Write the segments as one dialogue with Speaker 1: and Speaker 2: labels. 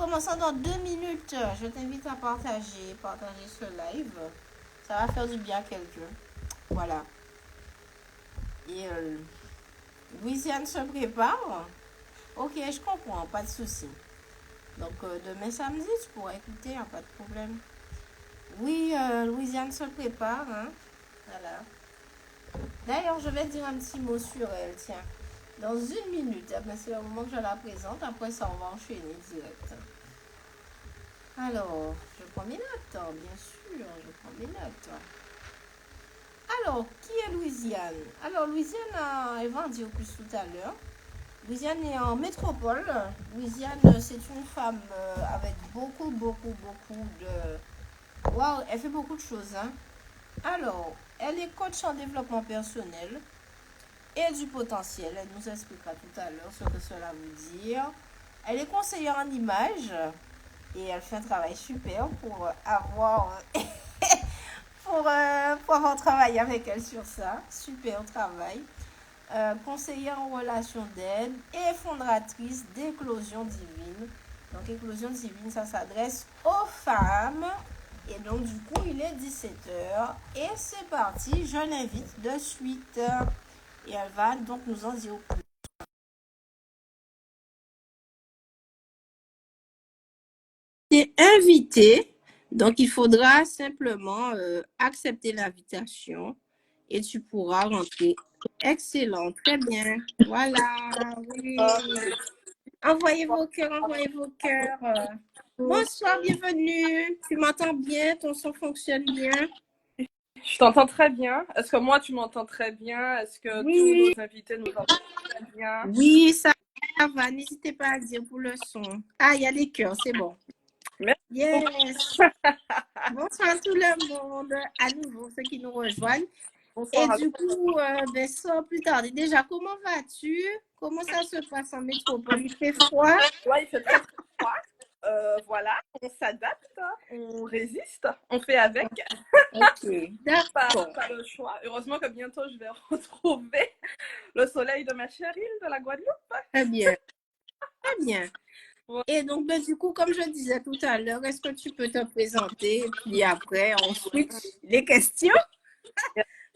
Speaker 1: commençons dans 2 minutes. Je t'invite à partager ce live. Ça va faire du bien à quelqu'un. Voilà. Et Louisiane se prépare. Ok, je comprends, pas de souci. Donc demain samedi, tu pourras écouter, hein, pas de problème. Oui, Louisiane se prépare. Hein. Voilà. D'ailleurs, je vais dire un petit mot sur elle, tiens. Dans 1 minute, c'est le moment que je la présente. Après ça, on va enchaîner direct. Alors, je prends mes notes, hein, bien sûr, je prends mes notes. Alors, qui est Louisiane? Alors, Louisiane, elle va en dire plus tout à l'heure. Louisiane est en métropole. Louisiane, c'est une femme avec beaucoup de... Waouh, elle fait beaucoup de choses. Hein. Alors, elle est coach en développement personnel et du potentiel. Elle nous expliquera tout à l'heure ce que cela veut dire. Elle est conseillère en images et elle fait un travail super pour avoir travaillé avec elle sur ça. Super travail. Conseillère en relations d'aide et fondatrice d'Éclosion Divine. Donc, Éclosion Divine, ça s'adresse aux femmes. Et donc, du coup, il est 17h. Et c'est parti, je l'invite de suite. Et elle va donc nous en dire plus. T'es invité. Donc, il faudra simplement accepter l'invitation et tu pourras rentrer. Excellent, très bien. Voilà, oui. Envoyez vos cœurs. Bonsoir, bienvenue. Tu m'entends bien? Ton son fonctionne bien?
Speaker 2: Je t'entends très bien. Est-ce que moi, tu m'entends très bien? Est-ce que tous nos invités nous entendent très bien?
Speaker 1: Oui, ça va. N'hésitez pas à dire pour le son. Ah, il y a des cœurs, c'est bon.
Speaker 2: Merci.
Speaker 1: Yes. Bonsoir tout le monde. À nouveau, ceux qui nous rejoignent.
Speaker 2: Bonsoir.
Speaker 1: Et du coup, sans plus tarder, déjà, comment vas-tu? Comment ça se passe en métropole? Il fait froid?
Speaker 2: Ouais, il fait très froid. Voilà, on s'adapte, on résiste, on fait avec.
Speaker 1: Ok, d'accord.
Speaker 2: Pas le choix. Heureusement que bientôt, je vais retrouver le soleil de ma chère île de la Guadeloupe.
Speaker 1: Très bien. Très bien. Et donc, du coup, comme je disais tout à l'heure, est-ce que tu peux te présenter? Et puis après, on switch les questions.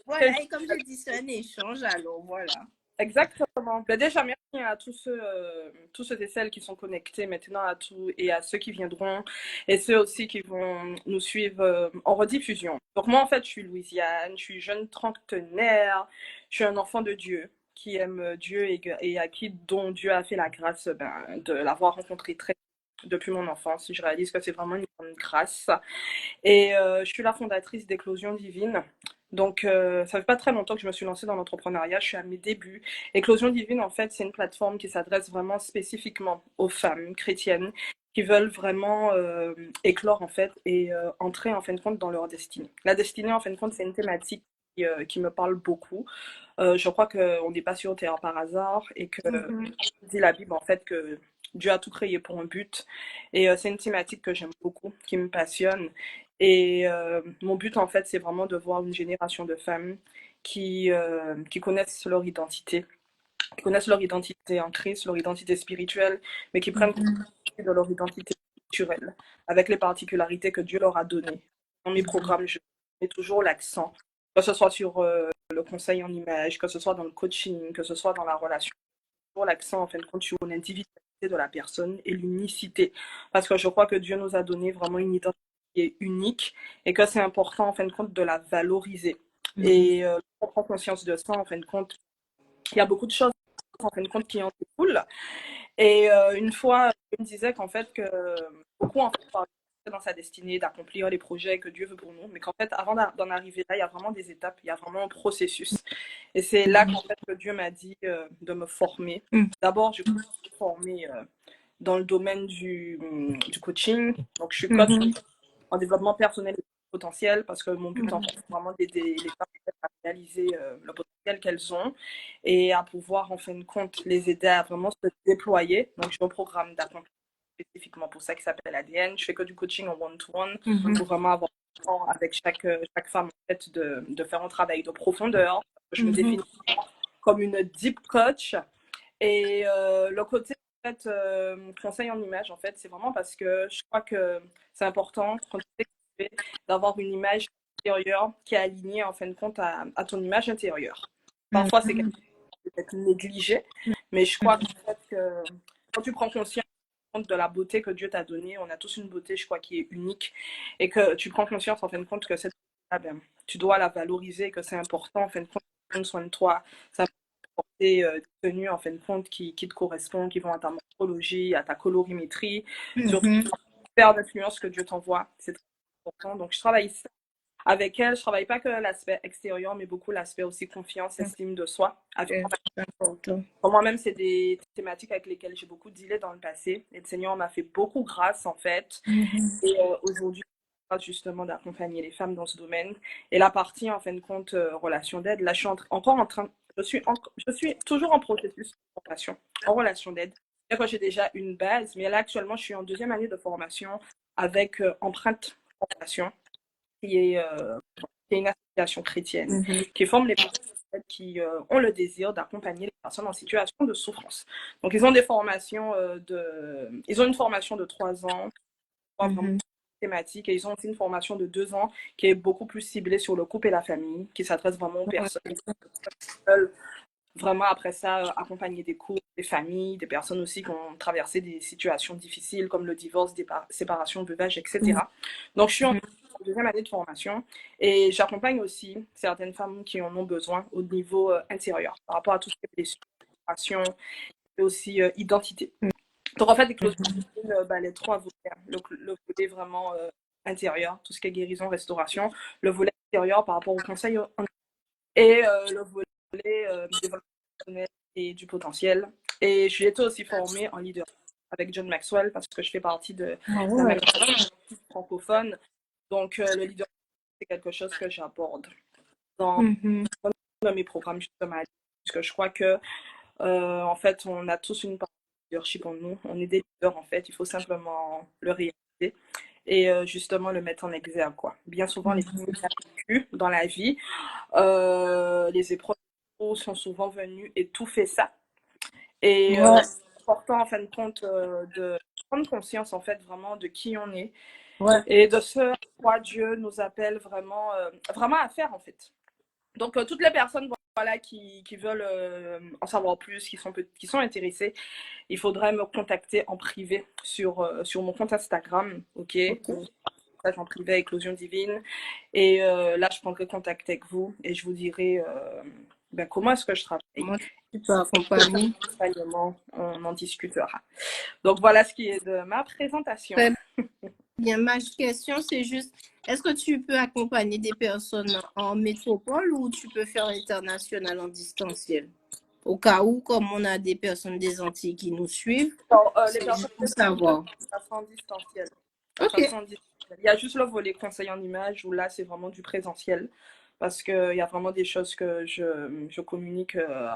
Speaker 1: Voilà, et comme je dis, c'est un échange, alors voilà.
Speaker 2: Exactement. Ben déjà, merci à tous ceux et celles qui sont connectés maintenant à tout et à ceux qui viendront et ceux aussi qui vont nous suivre en rediffusion. Donc moi, en fait, je suis Louisiane, je suis jeune trentenaire, je suis un enfant de Dieu qui aime Dieu et à qui dont Dieu a fait la grâce de l'avoir rencontré depuis mon enfance. Je réalise que c'est vraiment une grande grâce. Et je suis la fondatrice d'Éclosion Divine. Donc, ça fait pas très longtemps que je me suis lancée dans l'entrepreneuriat. Je suis à mes débuts. Éclosion Divine, en fait, c'est une plateforme qui s'adresse vraiment spécifiquement aux femmes chrétiennes qui veulent vraiment éclore, en fait, et entrer, en fin de compte, dans leur destinée. La destinée, en fin de compte, c'est une thématique qui me parle beaucoup. Je crois qu'on n'est pas sur Terre par hasard et que dit la Bible, en fait, que Dieu a tout créé pour un but. Et c'est une thématique que j'aime beaucoup, qui me passionne. Et mon but, en fait, c'est vraiment de voir une génération de femmes qui connaissent leur identité, en Christ, leur identité spirituelle, mais qui prennent conscience de leur identité culturelle, avec les particularités que Dieu leur a données. Dans mes programmes, je mets toujours l'accent, que ce soit sur le conseil en image, que ce soit dans le coaching, que ce soit dans la relation, toujours l'accent, en fin de compte, sur l'individualité de la personne et l'unicité. Parce que je crois que Dieu nous a donné vraiment une identité qui est unique et que c'est important, en fin de compte, de la valoriser. Et on prend conscience de ça, en fin de compte, il y a beaucoup de choses, en fin de compte, qui en découlent. Et une fois, je me disais qu'en fait, que beaucoup, en fait, dans sa destinée, d'accomplir les projets que Dieu veut pour nous, mais qu'en fait, avant d'en arriver là, il y a vraiment des étapes, il y a vraiment un processus. Et c'est là qu'en fait que Dieu m'a dit de me former. D'abord, je me suis formée dans le domaine du coaching. Donc, je suis coach en développement personnel et potentiel parce que mon but, en fait, c'est vraiment d'aider les femmes à réaliser le potentiel qu'elles ont et à pouvoir, en fin de compte, les aider à vraiment se déployer. Donc, j'ai un programme d'accompagnement spécifiquement pour ça qui s'appelle ADN. Je fais que du coaching en one-to-one pour vraiment avoir le temps avec chaque femme, en fait, de faire un travail de profondeur. Je me définis comme une deep coach. Et le côté fait, conseil en image, en fait, c'est vraiment parce que je crois que c'est important quand tu sais que tu fais, d'avoir une image extérieure qui est alignée, en fin de compte, à ton image intérieure. Parfois, c'est quelque
Speaker 1: Mhm.
Speaker 2: chose qui peut être négligé, mais je crois qu'en fait, que quand tu prends conscience de la beauté que Dieu t'a donnée, on a tous une beauté, je crois, qui est unique, et que tu prends conscience, en fin de compte, que cette beauté-là, ben, tu dois la valoriser, que c'est important, en fin de compte, de prendre soin de toi. Ça porter des tenues en fin de compte qui te correspondent, qui vont à ta morphologie, à ta colorimétrie, surtout
Speaker 1: Mhm.
Speaker 2: faire d'influence que Dieu t'envoie. C'est très important. Donc, je travaille avec elle. Je travaille pas que l'aspect extérieur, mais beaucoup l'aspect aussi confiance, estime de soi.
Speaker 1: C'est important.
Speaker 2: Pour moi-même, c'est des thématiques avec lesquelles j'ai beaucoup dealé dans le passé. Et le Seigneur m'a fait beaucoup grâce, en fait.
Speaker 1: Mhm.
Speaker 2: Et aujourd'hui, justement d'accompagner les femmes dans ce domaine. Et la partie, en fin de compte, relation d'aide, là, je suis encore en train, je suis toujours en processus de formation en relation d'aide. Moi, j'ai déjà une base, mais là, actuellement, je suis en deuxième année de formation avec Empreinte Formation, qui est, qui est une association chrétienne
Speaker 1: Mhm.
Speaker 2: qui forme les personnes qui ont le désir d'accompagner les personnes en situation de souffrance. Donc, ils ont des formations ils ont une formation de 3 ans, vraiment
Speaker 1: Mhm.
Speaker 2: thématique, et ils ont aussi une formation de 2 ans qui est beaucoup plus ciblée sur le couple et la famille, qui s'adresse vraiment aux
Speaker 1: Ouais.
Speaker 2: personnes qui veulent vraiment après ça accompagner des couples, des familles, des personnes aussi qui ont traversé des situations difficiles comme le divorce, séparation, veuvage,
Speaker 1: Mhm.
Speaker 2: etc. Donc je suis en deuxième année de formation et j'accompagne aussi certaines femmes qui en ont besoin au niveau intérieur par rapport à tout ce qui est blessures, et aussi identité. Donc, en fait, l'éclosion, les trois volets. Le volet vraiment intérieur, tout ce qui est guérison, restauration. Le volet extérieur par rapport au conseil. Et le volet développement personnel et du potentiel. Et j'ai été aussi formée en leadership avec John Maxwell parce que je fais partie
Speaker 1: Ah
Speaker 2: d'un
Speaker 1: ouais.
Speaker 2: acteur francophone. Donc, le leadership, c'est quelque chose que j'aborde dans,
Speaker 1: Mhm.
Speaker 2: dans mes programmes, justement. Parce que je crois que en fait, on a tous une part de leadership en nous. On est des leaders, en fait. Il faut simplement le réaliser et justement le mettre en exergue, quoi. Bien souvent, les
Speaker 1: Mhm.
Speaker 2: personnes qui ont vécu dans la vie, les épreuves sont souvent venues et tout fait ça. Et
Speaker 1: Ouais.
Speaker 2: c'est important, en fin de compte, de prendre conscience, en fait, vraiment de qui on est
Speaker 1: Ouais.
Speaker 2: et de ce à quoi Dieu nous appelle vraiment, vraiment à faire, en fait. Donc, toutes les personnes voilà, qui veulent en savoir plus, qui sont intéressées, il faudrait me contacter en privé sur mon compte Instagram, ok?
Speaker 1: Ok.
Speaker 2: Message en privé, Éclosion Divine. Et là, je prendrai contact avec vous et je vous dirai ben, comment est-ce que je travaille.
Speaker 1: Moi, tu peux accompagner.
Speaker 2: On en discutera. Donc, voilà ce qui est de ma présentation.
Speaker 1: Très bien. Ma question, c'est juste, est-ce que tu peux accompagner des personnes en métropole ou tu peux faire international en distanciel? Au cas où, comme on a des personnes des Antilles qui nous suivent,
Speaker 2: Alors, les
Speaker 1: c'est
Speaker 2: personnes
Speaker 1: juste pour savoir.
Speaker 2: ça sera en distanciel.
Speaker 1: Ok.
Speaker 2: Ça sera en distanciel. Il y a juste le volet conseil en image où là, c'est vraiment du présentiel. Parce qu'il y a vraiment des choses que je communique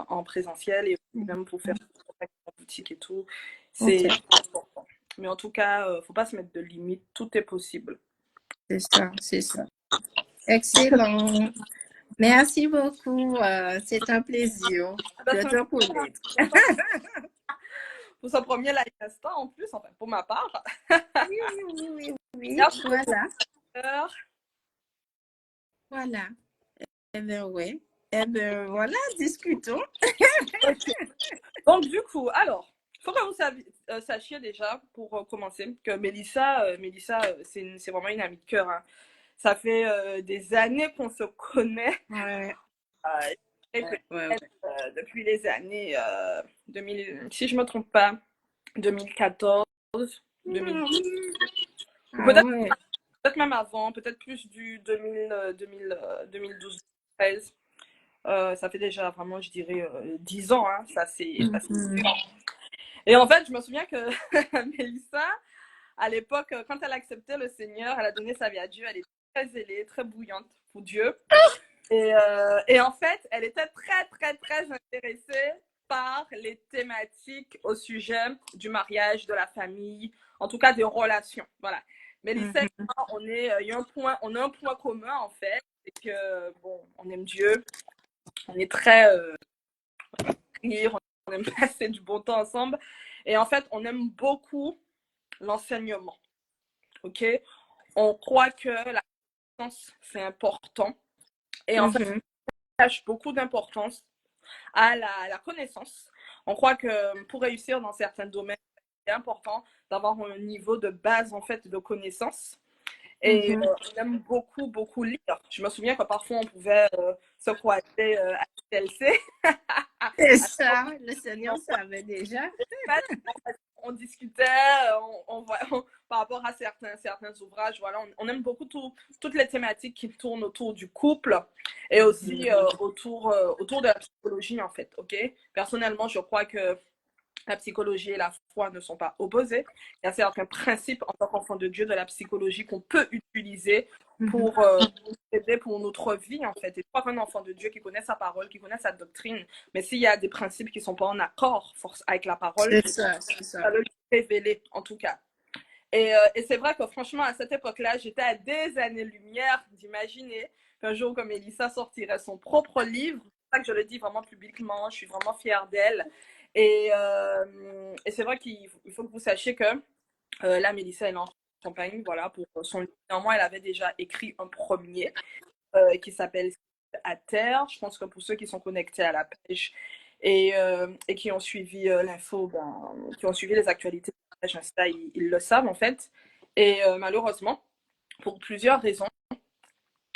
Speaker 2: en présentiel et même pour faire des contacts en boutique et tout.
Speaker 1: Ok.
Speaker 2: C'est important. Mais en tout cas, il ne faut pas se mettre de limites. Tout est possible.
Speaker 1: C'est ça, c'est ça. Excellent. Merci beaucoup. C'est un plaisir
Speaker 2: Ça,
Speaker 1: de
Speaker 2: c'est un
Speaker 1: te
Speaker 2: plaisir
Speaker 1: connaître.
Speaker 2: pour ce premier live instant en plus, enfin, pour ma part.
Speaker 1: Oui, oui, oui, oui, oui.
Speaker 2: Merci beaucoup.
Speaker 1: Voilà. Voilà. Eh bien, oui. Eh bien, voilà, discutons.
Speaker 2: Donc, du coup, alors, il faut que vous sachiez déjà, pour commencer, que Mélissa c'est vraiment une amie de cœur. Hein. Ça fait des années qu'on se connaît.
Speaker 1: Ouais,
Speaker 2: Et
Speaker 1: ouais, ouais,
Speaker 2: peut-être
Speaker 1: ouais.
Speaker 2: depuis les années 2000, si je ne me trompe pas, 2014, 2010, ou
Speaker 1: Ah ouais.
Speaker 2: peut-être même avant, peut-être plus du 2012, 2013. Ça fait déjà vraiment, je dirais, 10 ans. Hein, ça,
Speaker 1: Mhm.
Speaker 2: et en fait, je me souviens que Mélissa, à l'époque, quand elle acceptait le Seigneur, elle a donné sa vie à Dieu, elle était très zélée, très bouillante pour Dieu. Et en fait, elle était très, très, très intéressée par les thématiques au sujet du mariage, de la famille, en tout cas des relations. Voilà. Mélissa et
Speaker 1: Mhm.
Speaker 2: moi, on a un point commun en fait, c'est que bon, on aime Dieu, on est très rire, on aime passer du bon temps ensemble. Et en fait, on aime beaucoup l'enseignement. OK? On croit que la connaissance, c'est important. Et en fait, on attache beaucoup d'importance à la connaissance. On croit que pour réussir dans certains domaines, c'est important d'avoir un niveau de base en fait de connaissances. Et on aime beaucoup, beaucoup lire. Je me souviens que parfois on pouvait se croiser à TLC.
Speaker 1: C'est ça, le Seigneur savait déjà.
Speaker 2: On discutait par rapport à certains ouvrages. Voilà, on aime beaucoup toutes les thématiques qui tournent autour du couple et aussi autour de la psychologie, en fait. OK? Personnellement, je crois que la psychologie et la foi ne sont pas opposées. Il y a certains principes en tant qu'enfant de Dieu de la psychologie qu'on peut utiliser pour nous aider pour notre vie, en fait. Et pas un enfant de Dieu qui connaît sa parole, qui connaît sa doctrine, mais s'il y a des principes qui ne sont pas en accord avec la parole,
Speaker 1: ça
Speaker 2: va le révéler, en tout cas. Et c'est vrai que franchement, à cette époque-là, j'étais à des années-lumière d'imaginer qu'un jour, comme Elissa sortirait son propre livre. C'est ça que je le dis vraiment publiquement, je suis vraiment fière d'elle. Et c'est vrai qu'il faut que vous sachiez que là, Mélissa, elle est en campagne, voilà, pour son livre. Néanmoins, elle avait déjà écrit un premier qui s'appelle À terre. Je pense que pour ceux qui sont connectés à la page et qui ont suivi l'info, qui ont suivi les actualités de la page Insta, ils le savent en fait. Et malheureusement, pour plusieurs raisons,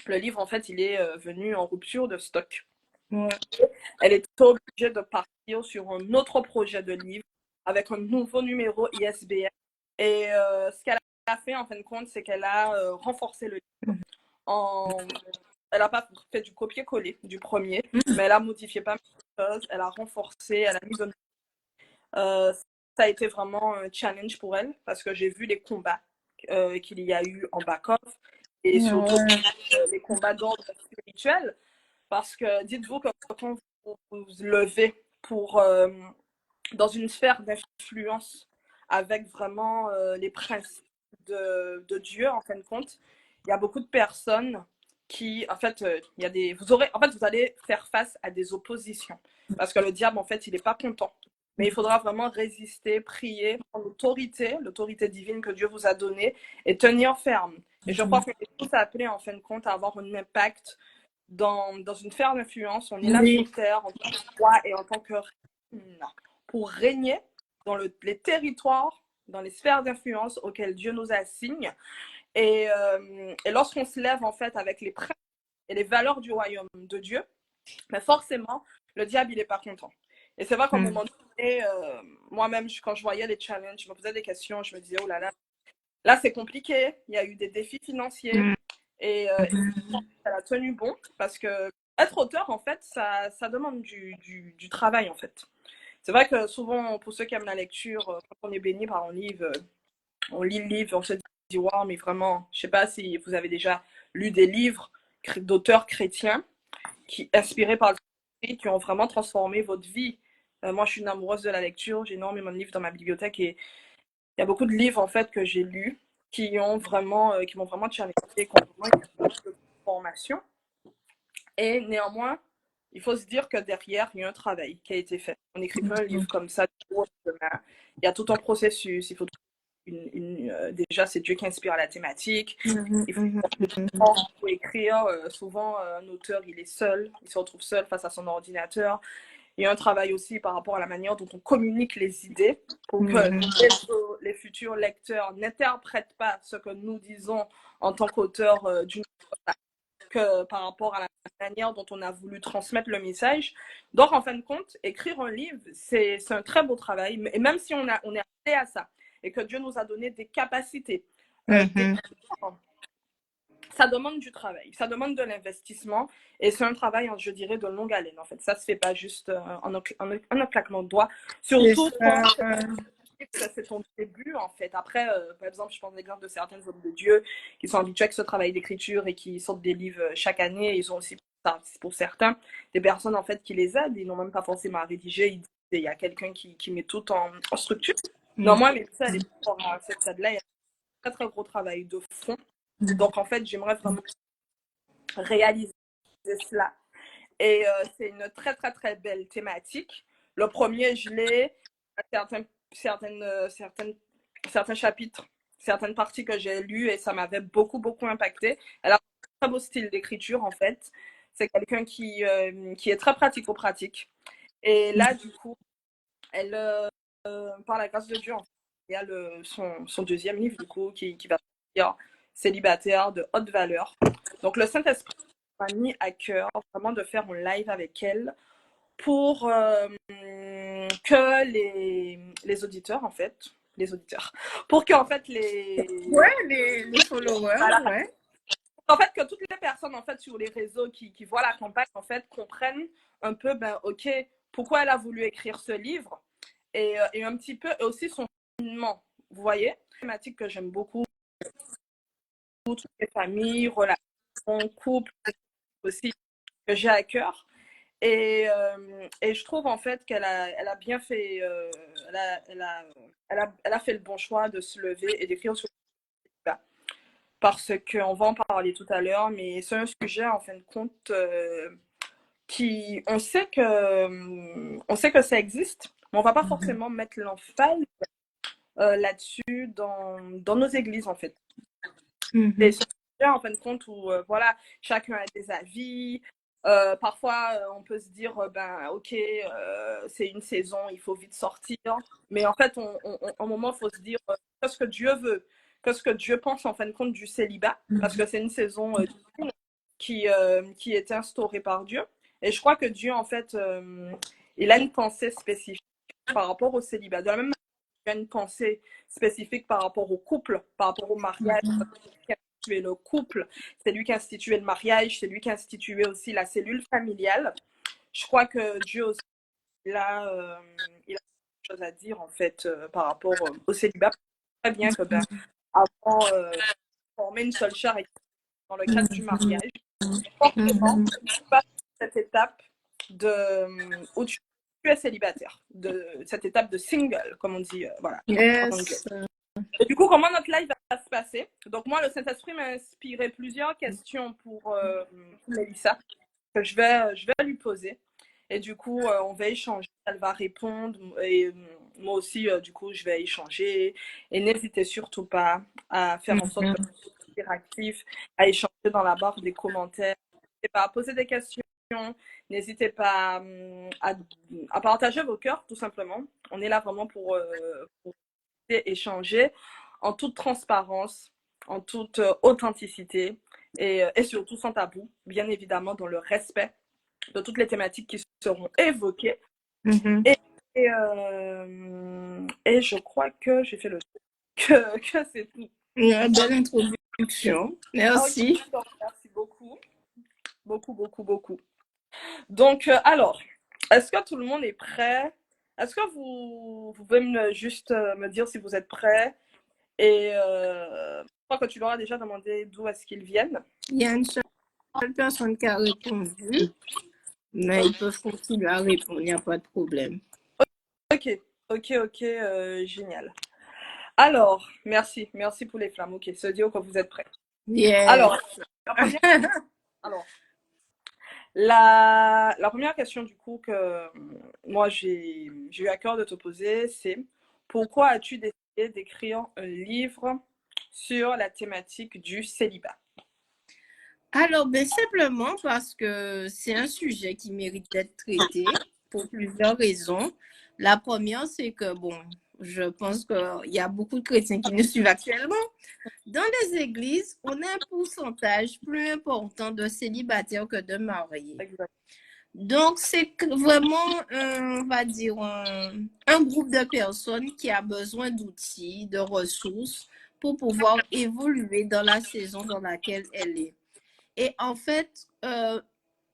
Speaker 2: le livre, en fait, il est venu en rupture de stock.
Speaker 1: Ouais.
Speaker 2: Elle est obligée de partir sur un autre projet de livre avec un nouveau numéro ISBN. Et ce qu'elle a fait, en fin de compte, c'est qu'elle a renforcé le livre. Elle n'a pas fait du copier-coller du premier, mais elle a modifié pas mal de choses. Elle a renforcé, elle a mis de... ça a été vraiment un challenge pour elle parce que j'ai vu les combats qu'il y a eu en back-off et surtout les combats d'ordre spirituel. Parce que dites-vous que quand vous vous levez pour, dans une sphère d'influence avec vraiment les principes de Dieu, en fin de compte, il y a beaucoup de personnes qui, en fait, il y a des, en fait, vous allez faire face à des oppositions. Parce que le diable, en fait, il n'est pas content. Mais il faudra vraiment résister, prier en l'autorité divine que Dieu vous a donnée et tenir ferme. Et je crois qu'on est tous appelés, en fin de compte, à avoir un impact dans une sphère d'influence. On est là sur Terre en tant que roi et en tant que reine pour régner dans les territoires, dans les sphères d'influence auxquelles Dieu nous assigne. Et lorsqu'on se lève en fait avec les principes et les valeurs du royaume de Dieu, mais forcément, le diable, il n'est pas content. Et c'est vrai qu'à un moment donné, moi-même, quand je voyais les challenges, je me posais des questions, je me disais, oh là là, là c'est compliqué, il y a eu des défis financiers, et elle a tenu bon, parce que être auteur, en fait, ça demande du travail, en fait. C'est vrai que souvent, pour ceux qui aiment la lecture, quand on est béni par un livre, on lit le livre, on se dit, wow, mais vraiment, je ne sais pas si vous avez déjà lu des livres d'auteurs chrétiens qui, inspirés par le Christ, qui ont vraiment transformé votre vie. Moi, je suis une amoureuse de la lecture, j'ai énormément de livres dans ma bibliothèque et il y a beaucoup de livres, en fait, que j'ai lus qui m'ont vraiment challengé, qui ont vraiment une formation. Et néanmoins, il faut se dire que derrière, il y a un travail qui a été fait. On n'écrit pas un livre comme ça du jour au lendemain. Il y a tout un processus. Il faut déjà, c'est Dieu qui inspire la thématique. Il faut écrire. Souvent, un auteur, il est seul. Il se retrouve seul face à son ordinateur. Il y a un travail aussi par rapport à la manière dont on communique les idées pour que les futurs lecteurs n'interprètent pas ce que nous disons en tant qu'auteur d'une que par rapport à la manière dont on a voulu transmettre le message. Donc, en fin de compte, écrire un livre, c'est un très beau travail. Et même si on est appelé à ça et que Dieu nous a donné des capacités, ça demande du travail, ça demande de l'investissement et c'est un travail, je dirais, de longue haleine. En fait, ça se fait pas juste en un claquement de doigts. Surtout quand c'est ton début, en fait. Après, par exemple, je pense l'exemple de certains hommes de Dieu qui sont habitués avec ce travail d'écriture et qui sortent des livres chaque année. Ils ont aussi, pour certains, des personnes, en fait, qui les aident. Ils n'ont même pas forcément à rédiger. Il y a quelqu'un qui met tout en structure. Non, moi, mais ça, à cette stade-là, il y a un très, très gros travail de fond. Donc, en fait, j'aimerais vraiment réaliser cela. Et c'est une très, très, très belle thématique. Le premier, je l'ai. certains chapitres, certaines parties que j'ai lues et ça m'avait beaucoup, beaucoup impacté. Elle a un très beau style d'écriture, en fait. C'est quelqu'un qui est très pratico-pratique. Et là, du coup, elle, par la grâce de Dieu, en fait, il y a son deuxième livre, du coup, qui va sortir, Célibataire de haute valeur. Donc, le Saint-Esprit m'a mis à cœur vraiment de faire un live avec elle pour que les auditeurs, en fait, pour que, en fait,
Speaker 1: les followers,
Speaker 2: voilà,
Speaker 1: ouais.
Speaker 2: en fait, que toutes les personnes, en fait, sur les réseaux qui voient la campagne, en fait, comprennent un peu, ben, ok, pourquoi elle a voulu écrire ce livre et un petit peu, et aussi son cheminement, vous voyez, une thématique que j'aime beaucoup, toutes les familles, relations, couples aussi, que j'ai à cœur. Et je trouve en fait qu'elle a bien fait, elle a fait le bon choix de se lever et d'écrire sur le débat. Parce qu'on va en parler tout à l'heure, mais c'est un sujet en fin de compte qui, on sait que ça existe, mais on va pas forcément mettre l'emphase là-dessus dans nos églises en fait. Et c'est un sujet en fin de compte où voilà, chacun a des avis. Parfois, on peut se dire, ben, ok, c'est une saison, il faut vite sortir. Mais en fait, un moment, il faut se dire, qu'est-ce que Dieu veut, qu'est-ce que Dieu pense en fin de compte du célibat, parce que c'est une saison qui est instaurée par Dieu. Et je crois que Dieu, en fait, il a une pensée spécifique par rapport au célibat. De la même manière, il a une pensée spécifique par rapport au couple, par rapport au mariage. Le couple, c'est lui qui a institué le mariage, c'est lui qui a institué aussi la cellule familiale. Je crois que Dieu aussi, il a quelque chose à dire en fait par rapport au célibat. Très bien que ben, avant former une seule chair dans le cadre du mariage, forcément, tu passes cette étape où tu es célibataire, de cette étape de single, comme on dit, voilà.
Speaker 1: Yes.
Speaker 2: Et du coup, comment notre live va se passer? Donc, moi, le Saint-Esprit m'a inspiré plusieurs questions pour Mélissa que je vais lui poser. Et du coup, on va échanger. Elle va répondre. Et moi aussi, du coup, je vais échanger. Et n'hésitez surtout pas à faire en sorte que vous soyez interactif, à échanger dans la barre des commentaires. N'hésitez pas à poser des questions. N'hésitez pas à partager vos cœurs, tout simplement. On est là vraiment pour échanger en toute transparence, en toute authenticité et surtout sans tabou, bien évidemment dans le respect de toutes les thématiques qui seront évoquées. Et je crois que j'ai fait le que c'est tout.
Speaker 1: Une belle introduction. Merci.
Speaker 2: Okay, merci beaucoup. Beaucoup. Donc, alors, est-ce que tout le monde est prêt? Est-ce que vous pouvez juste me dire si vous êtes prêts? Et je crois que tu leur as déjà demandé d'où est-ce qu'ils viennent.
Speaker 1: Il y a une seule personne qui a répondu, mais ils peuvent continuer à répondre, il n'y a pas de problème.
Speaker 2: Ok, génial. Alors, merci pour les flammes. Ok, se dire que vous êtes prêts.
Speaker 1: Yes.
Speaker 2: Alors, la première question du coup que moi j'ai eu à cœur de te poser, c'est pourquoi as-tu décidé d'écrire un livre sur la thématique du célibat?
Speaker 1: Alors, ben, simplement parce que c'est un sujet qui mérite d'être traité pour plusieurs raisons. La première, c'est que, bon, je pense qu'il y a beaucoup de chrétiens qui nous suivent actuellement. Dans les églises, on a un pourcentage plus important de célibataires que de mariés.
Speaker 2: Exactement.
Speaker 1: Donc, c'est vraiment, on va dire, un groupe de personnes qui a besoin d'outils, de ressources pour pouvoir évoluer dans la saison dans laquelle elle est. Et en fait,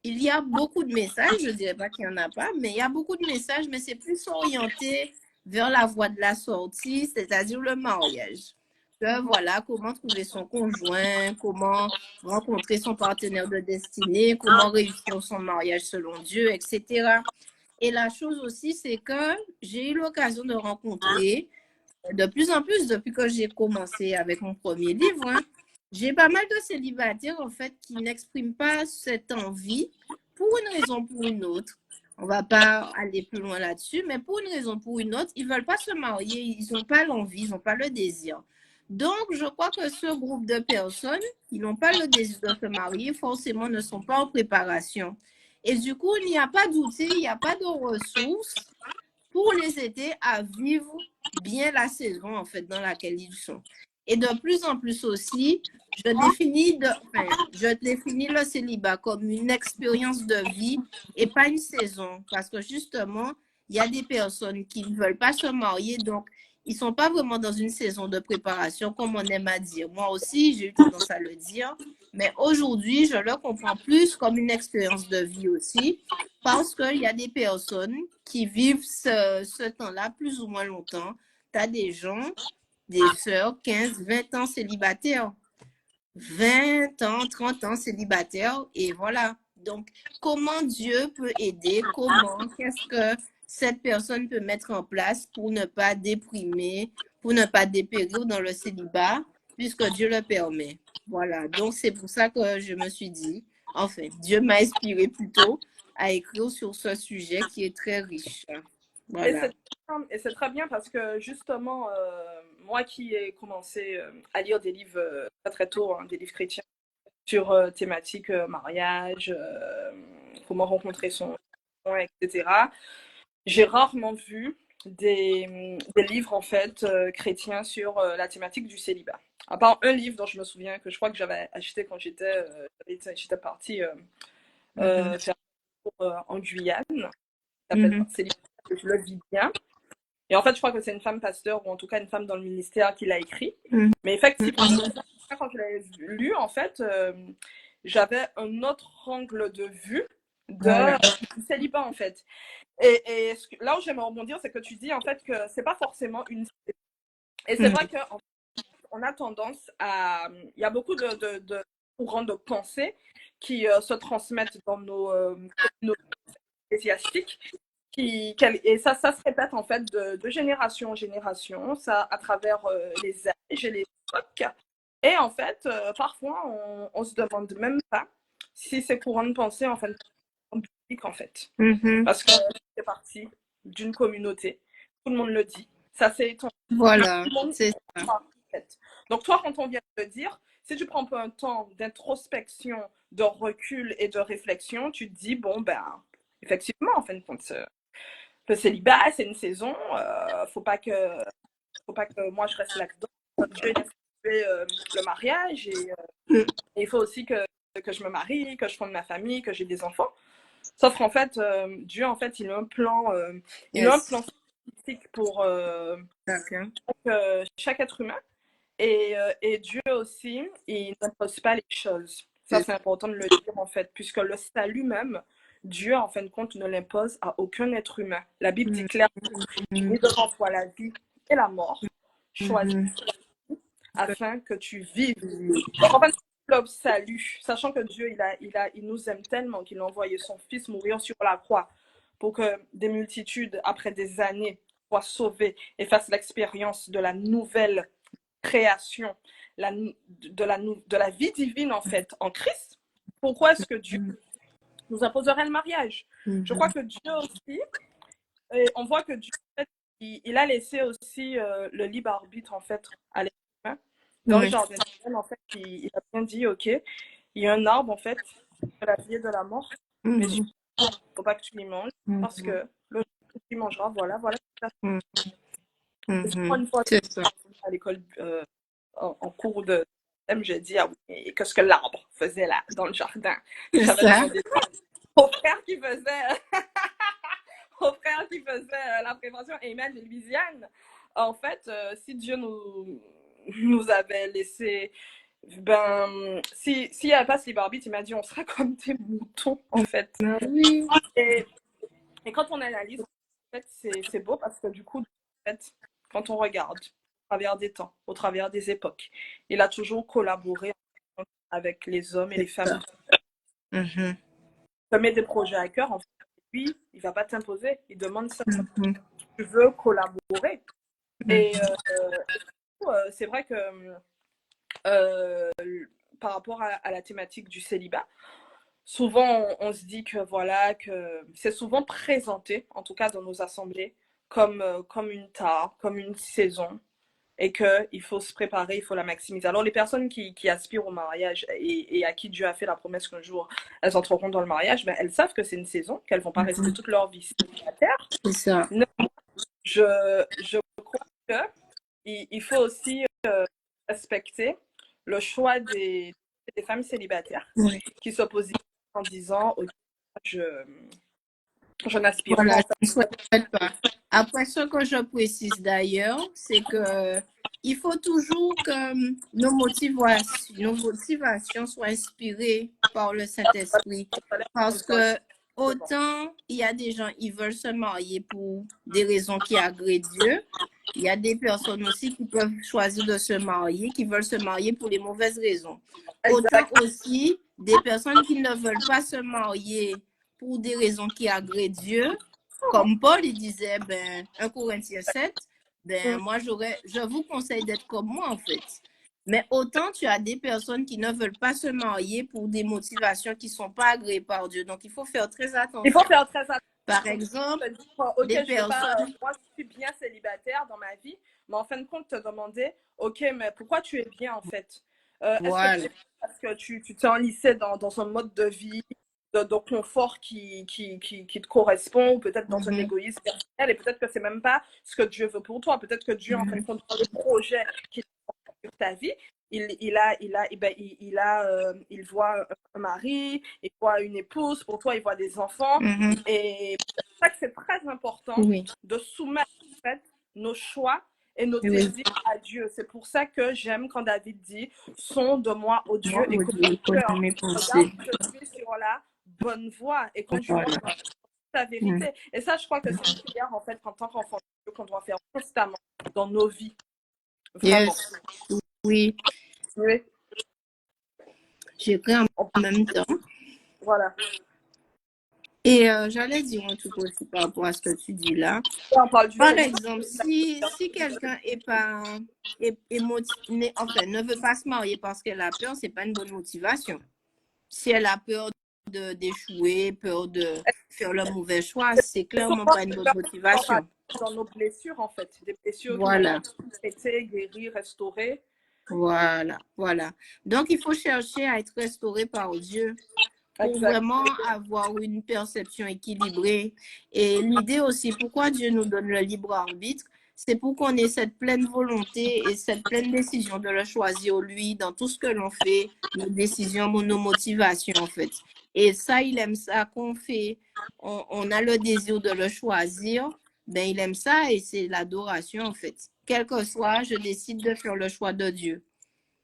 Speaker 1: il y a beaucoup de messages, je ne dirais pas qu'il n'y en a pas, mais il y a beaucoup de messages, mais c'est plus orienté vers la voie de la sortie, c'est-à-dire le mariage. Que voilà, comment trouver son conjoint, comment rencontrer son partenaire de destinée, comment réussir son mariage selon Dieu, etc. Et la chose aussi, c'est que j'ai eu l'occasion de rencontrer de plus en plus depuis que j'ai commencé avec mon premier livre, j'ai pas mal de célibataires, en fait, qui n'expriment pas cette envie pour une raison ou pour une autre. On va pas aller plus loin là-dessus, mais pour une raison ou pour une autre, ils veulent pas se marier, ils n'ont pas l'envie, ils n'ont pas le désir. Donc, je crois que ce groupe de personnes qui n'ont pas le désir de se marier, forcément, ne sont pas en préparation. Et du coup, il n'y a pas d'outils, il n'y a pas de ressources pour les aider à vivre bien la saison, en fait, dans laquelle ils sont. Et de plus en plus aussi, je définis le célibat comme une expérience de vie et pas une saison. Parce que justement, il y a des personnes qui ne veulent pas se marier, donc ils ne sont pas vraiment dans une saison de préparation, comme on aime à dire. Moi aussi, j'ai eu tendance à le dire. Mais aujourd'hui, je le comprends plus comme une expérience de vie aussi, parce qu'il y a des personnes qui vivent ce temps-là plus ou moins longtemps. Tu as des gens, des sœurs, 15, 20 ans célibataires. 20 ans, 30 ans célibataires. Et voilà. Donc, comment Dieu peut aider? Qu'est-ce que cette personne peut mettre en place pour ne pas déprimer, pour ne pas dépérir dans le célibat, puisque Dieu le permet. Voilà. Donc, c'est pour ça que je me suis dit, enfin, Dieu m'a inspiré plutôt à écrire sur ce sujet qui est très riche. Voilà.
Speaker 2: Et c'est très bien parce que justement, moi qui ai commencé à lire des livres très très tôt, hein, des livres chrétiens sur thématique mariage, comment rencontrer son conjoint, etc. J'ai rarement vu des livres en fait chrétiens sur la thématique du célibat. À part un livre dont je me souviens que je crois que j'avais acheté quand j'étais partie faire un tour en Guyane, qui s'appelle Célibat, que je le vis bien. Et en fait, je crois que c'est une femme pasteur, ou en tout cas une femme dans le ministère qui l'a écrit. Mais effectivement, quand je l'ai lu, en fait, j'avais un autre angle de vue du célibat, en fait. Et là où j'aimerais rebondir, c'est que tu dis, en fait, que c'est pas forcément une... Et c'est vrai qu'on a tendance à... Il y a beaucoup de courants de pensée qui se transmettent dans nos ecclésiastiques. Et ça se répète en fait de génération en génération, ça à travers les âges et les époques. Et en fait, parfois, on se demande même pas si ces courants de pensée en fait sont bibliques en fait, parce que c'est parti d'une communauté, tout le monde le dit, ça c'est étonnant.
Speaker 1: Voilà, c'est ça.
Speaker 2: En fait. Donc toi, quand on vient de le dire, si tu prends un peu un temps d'introspection, de recul et de réflexion, tu te dis bon ben effectivement, en fin de compte, le célibat, c'est une saison. Faut pas que moi je reste là-dedans. Dieu a institué le mariage et il faut aussi que je me marie, que je fonde ma famille, que j'ai des enfants. Sauf qu'en fait, Dieu, en fait, il a un plan, il a un plan spécifique pour chaque être humain. Et Dieu aussi, il n'impose pas les choses. Ça, c'est important de le dire, en fait, puisque le salut même, Dieu, en fin de compte, ne l'impose à aucun être humain. La Bible dit clairement, j'ai mis devant toi la vie et la mort. Choisis afin que tu vives. Donc, en fait, le salut, sachant que Dieu, il nous aime tellement qu'il a envoyé son Fils mourir sur la croix pour que des multitudes, après des années, soient sauvées et fassent l'expérience de la nouvelle création, de la vie divine, en fait, en Christ. Pourquoi est-ce que Dieu nous imposerait le mariage? Je crois que Dieu aussi, et on voit que Dieu, en fait, il a laissé aussi le libre arbitre, en fait, à l'être humain. Dans le jardin d'Éden, en fait, il a bien dit, OK, il y a un arbre, en fait, de la vie et de la mort, mais il ne faut pas que tu y manges, parce que le jour où tu y mangeras, voilà. Une fois à l'école, en cours de thème, j'ai dit, ah oui, qu'est-ce que l'arbre faisait là, dans le jardin? J'avais demandé au frère qui faisait, la prévention, Amen de Louisiane. En fait, si Dieu nous avait laissé, ben, s'il n'y avait pas ce libre arbitre, il m'a dit, on sera comme des moutons, en fait.
Speaker 1: Oui.
Speaker 2: Et quand on analyse, en fait, c'est beau parce que du coup, en fait, quand on regarde au travers des temps, au travers des époques, il a toujours collaboré avec les hommes et les femmes. Il te met des projets à cœur, en fait, lui, il ne va pas t'imposer, il demande ça. Tu veux collaborer. Et c'est vrai que par rapport à la thématique du célibat, souvent on se dit que voilà, que c'est souvent présenté, en tout cas dans nos assemblées, comme une tare, comme une saison, et qu'il faut se préparer, il faut la maximiser. Alors les personnes qui aspirent au mariage et à qui Dieu a fait la promesse qu'un jour elles entreront dans le mariage, ben, elles savent que c'est une saison, qu'elles vont pas rester toute leur vie sur la terre.
Speaker 1: C'est ça.
Speaker 2: Non, je crois que il faut aussi respecter le choix des femmes célibataires
Speaker 1: Oui.
Speaker 2: qui se positionnent en disant ok, je, je n'aspire pas
Speaker 1: Voilà,
Speaker 2: en
Speaker 1: je ne
Speaker 2: fait.
Speaker 1: souhaite pas. Après, ce que je précise d'ailleurs, c'est que il faut toujours que nos motivations soient inspirées par le Saint-Esprit. Parce que autant il y a des gens, ils veulent se marier pour des raisons qui agréent Dieu. Il y a des personnes aussi qui peuvent choisir de se marier, qui veulent se marier pour les mauvaises raisons. Autant
Speaker 2: Exact.
Speaker 1: aussi des personnes qui ne veulent pas se marier pour des raisons qui agréent Dieu. Comme Paul, il disait, 1 Corinthiens 7, moi, je vous conseille d'être comme moi, en fait. Mais autant tu as des personnes qui ne veulent pas se marier pour des motivations qui ne sont pas agréées par Dieu. Donc, il faut faire très attention.
Speaker 2: Il faut faire très attention.
Speaker 1: Par exemple,
Speaker 2: ok,
Speaker 1: des
Speaker 2: je veux pas,
Speaker 1: personnes...
Speaker 2: moi je suis bien célibataire dans ma vie, mais en fin de compte te demander, ok, mais pourquoi tu es bien en fait? Est-ce que tu es parce que tu t'es enlisé dans un mode de vie, de confort qui te correspond, ou peut-être dans un égoïsme personnel, et peut-être que c'est même pas ce que Dieu veut pour toi, peut-être que Dieu en fin de compte dans le projet qu'il a sur ta vie, il voit un mari, il voit une épouse, pour toi il voit des enfants, et c'est pour ça que c'est très important de soumettre en fait, nos choix et nos désirs à Dieu. C'est pour ça que j'aime quand David dit sonde de moi, ô Dieu, et connais mon cœur. Regarde que je suis sur la bonne voie et conduis-moi dans ta vérité. Et ça, je crois que c'est une prière en fait en tant qu'enfant de Dieu qu'on doit faire constamment dans nos vies. Vraiment.
Speaker 1: Oui.
Speaker 2: Oui.
Speaker 1: J'écris en même temps.
Speaker 2: Voilà.
Speaker 1: Et j'allais dire un truc aussi par rapport à ce que tu dis là. Par exemple, si quelqu'un ne veut pas se marier parce qu'elle a peur, c'est pas une bonne motivation. Si elle a peur d'échouer, peur de faire le mauvais choix, c'est clairement pas une bonne motivation.
Speaker 2: Dans nos blessures, en fait. Des blessures qui doivent être guéries, restaurées.
Speaker 1: Voilà. Donc, il faut chercher à être restauré par Dieu pour vraiment avoir une perception équilibrée. Et l'idée aussi, pourquoi Dieu nous donne le libre arbitre, c'est pour qu'on ait cette pleine volonté et cette pleine décision de le choisir lui dans tout ce que l'on fait, nos décisions, nos motivations en fait. Et ça, il aime ça qu'on fait. On a le désir de le choisir, il aime ça et c'est l'adoration en fait. Quel que soit, je décide de faire le choix de Dieu.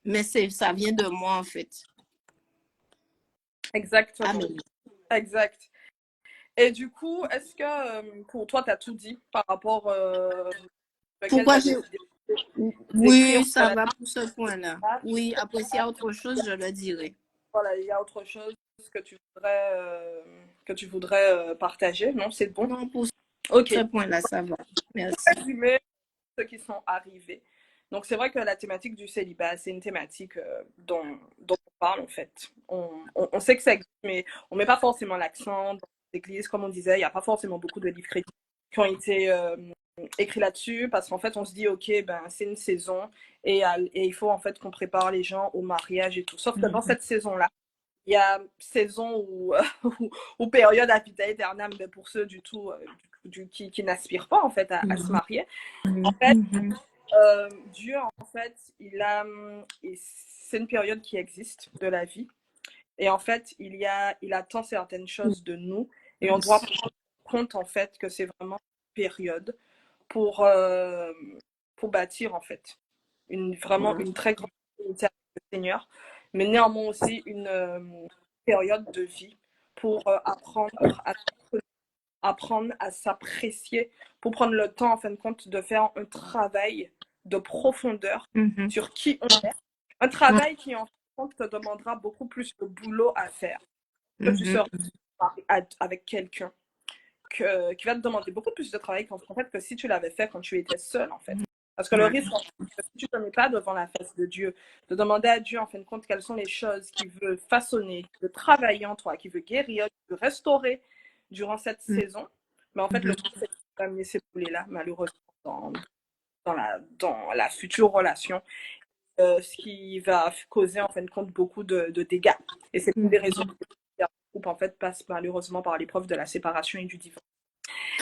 Speaker 1: Mais ça vient de moi en fait.
Speaker 2: Exactement.
Speaker 1: Amen.
Speaker 2: Exact. Et du coup, est-ce que pour toi, tu as tout dit par rapport
Speaker 1: pourquoi oui, ça va pour ce point-là. Oui, après, s'il y a autre chose, je le dirai.
Speaker 2: Voilà, il y a autre chose que tu voudrais partager? Non, c'est bon?
Speaker 1: Non, pour ce point-là, ça va. Merci.
Speaker 2: Résumer ceux qui sont arrivés. Donc, c'est vrai que la thématique du célibat, c'est une thématique dont on parle, en fait. On sait que ça existe, mais on ne met pas forcément l'accent dans l'église. Comme on disait, il n'y a pas forcément beaucoup de livres chrétiens qui ont été écrits là-dessus, parce qu'en fait, on se dit, OK, c'est une saison, et il faut, en fait, qu'on prépare les gens au mariage et tout. Sauf que dans cette saison-là, il y a saison ou période à vita aeternam pour ceux du tout qui n'aspirent pas en fait à se marier. En fait, Dieu en fait, c'est une période qui existe de la vie et en fait, il attend certaines choses de nous et on doit prendre compte en fait que c'est vraiment une période pour bâtir en fait vraiment une très grande unité avec le Seigneur, mais néanmoins aussi une période de vie pour apprendre à s'apprécier, pour prendre le temps, en fin de compte, de faire un travail de profondeur sur qui on est. Un travail qui, en fin de compte, te demandera beaucoup plus de boulot à faire que tu seras avec quelqu'un qui va te demander beaucoup plus de travail qu'en fait que si tu l'avais fait quand tu étais seul, en fait. Parce que le risque, si tu ne te mets pas devant la face de Dieu, de demander à Dieu, en fin de compte, quelles sont les choses qu'il veut façonner, qu'il veut travailler en toi, qu'il veut guérir, qu'il veut restaurer durant cette saison, mais en fait, le truc, c'est que tu vas amener ces poulets-là, malheureusement, dans la future relation, ce qui va causer, en fin de compte, beaucoup de dégâts. Et c'est une des raisons que le couple, en fait, passe malheureusement par l'épreuve de la séparation et du divorce.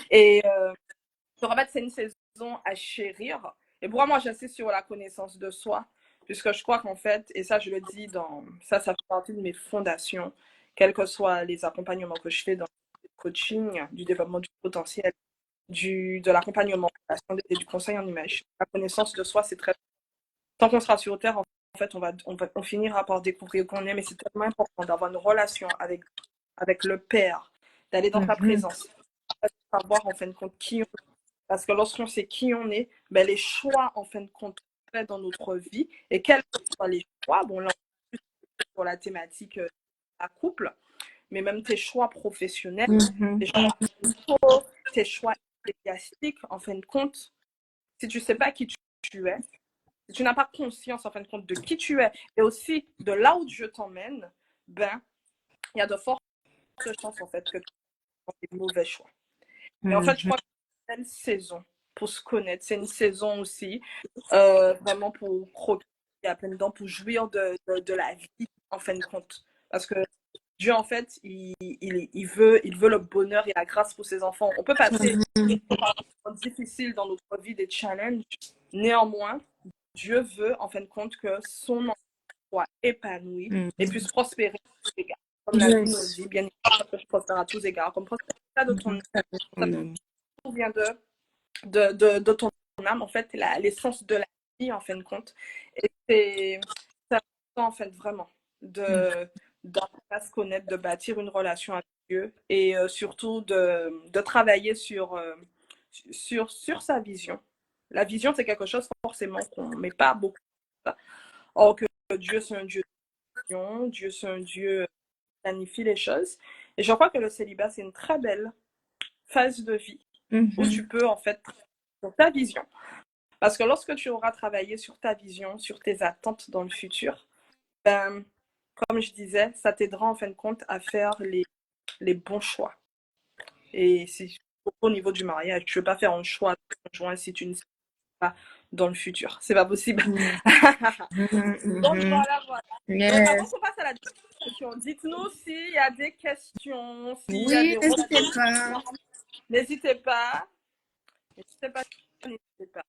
Speaker 2: Et le rabat, c'est une saison à chérir. Et pour moi, j'insiste sur la connaissance de soi, puisque je crois qu'en fait, et ça, je le dis ça fait partie de mes fondations, quels que soient les accompagnements que je fais dans le coaching, du développement du potentiel, de l'accompagnement et du conseil en image. La connaissance de soi, c'est très. Tant qu'on sera sur Terre, en fait, on finira par découvrir qu'on aime, et c'est tellement important d'avoir une relation avec le Père, d'aller dans sa présence, de savoir en fin de compte qui on est. Parce que lorsqu'on sait qui on est, ben, les choix, en fin de compte, fait dans notre vie, et quels que soient les choix, bon, là, on est sur la thématique à couple, mais même tes choix professionnels, tes choix ecclésiastiques, en fin de compte, si tu ne sais pas qui tu es, si tu n'as pas conscience, en fin de compte, de qui tu es, et aussi de là où Dieu t'emmène, ben, il y a de fortes chances, en fait, que tu fasses des mauvais choix. Et en fait, je crois que c'est une saison pour se connaître. C'est une saison aussi vraiment pour croquer à pleines dents, pour jouir de la vie, en fin de compte. Parce que Dieu, en fait, il veut le bonheur et la grâce pour ses enfants. On peut passer des moments difficiles dans notre vie, des challenges. Néanmoins, Dieu veut, en fin de compte, que son enfant soit épanoui et puisse prospérer à tous égards. Comme la Bible nous dit, bien évidemment, que je prospère à tous égards. Comme prospère de ton vient de ton âme, en fait, l'essence de la vie, en fin de compte. Et c'est important, en fait, vraiment, d'apprendre à se connaître, de bâtir une relation avec Dieu et surtout de travailler sur sa vision. La vision, c'est quelque chose, forcément, qu'on ne met pas beaucoup. Or que Dieu, c'est un Dieu de vision, Dieu, c'est un Dieu qui planifie les choses. Et je crois que le célibat, c'est une très belle phase de vie où tu peux, en fait, sur ta vision. Parce que lorsque tu auras travaillé sur ta vision, sur tes attentes dans le futur, ben, comme je disais, ça t'aidera en fin de compte à faire les bons choix. Et si au niveau du mariage, tu ne veux pas faire un choix de conjoint si tu ne sais pas dans le futur. C'est pas possible. Donc voilà. Donc avant qu'on passe à la discussion, dites-nous s'il y a des questions, s'il y a des
Speaker 1: n'hésitez pas.
Speaker 2: N'hésitez pas. N'hésitez pas. N'hésitez pas.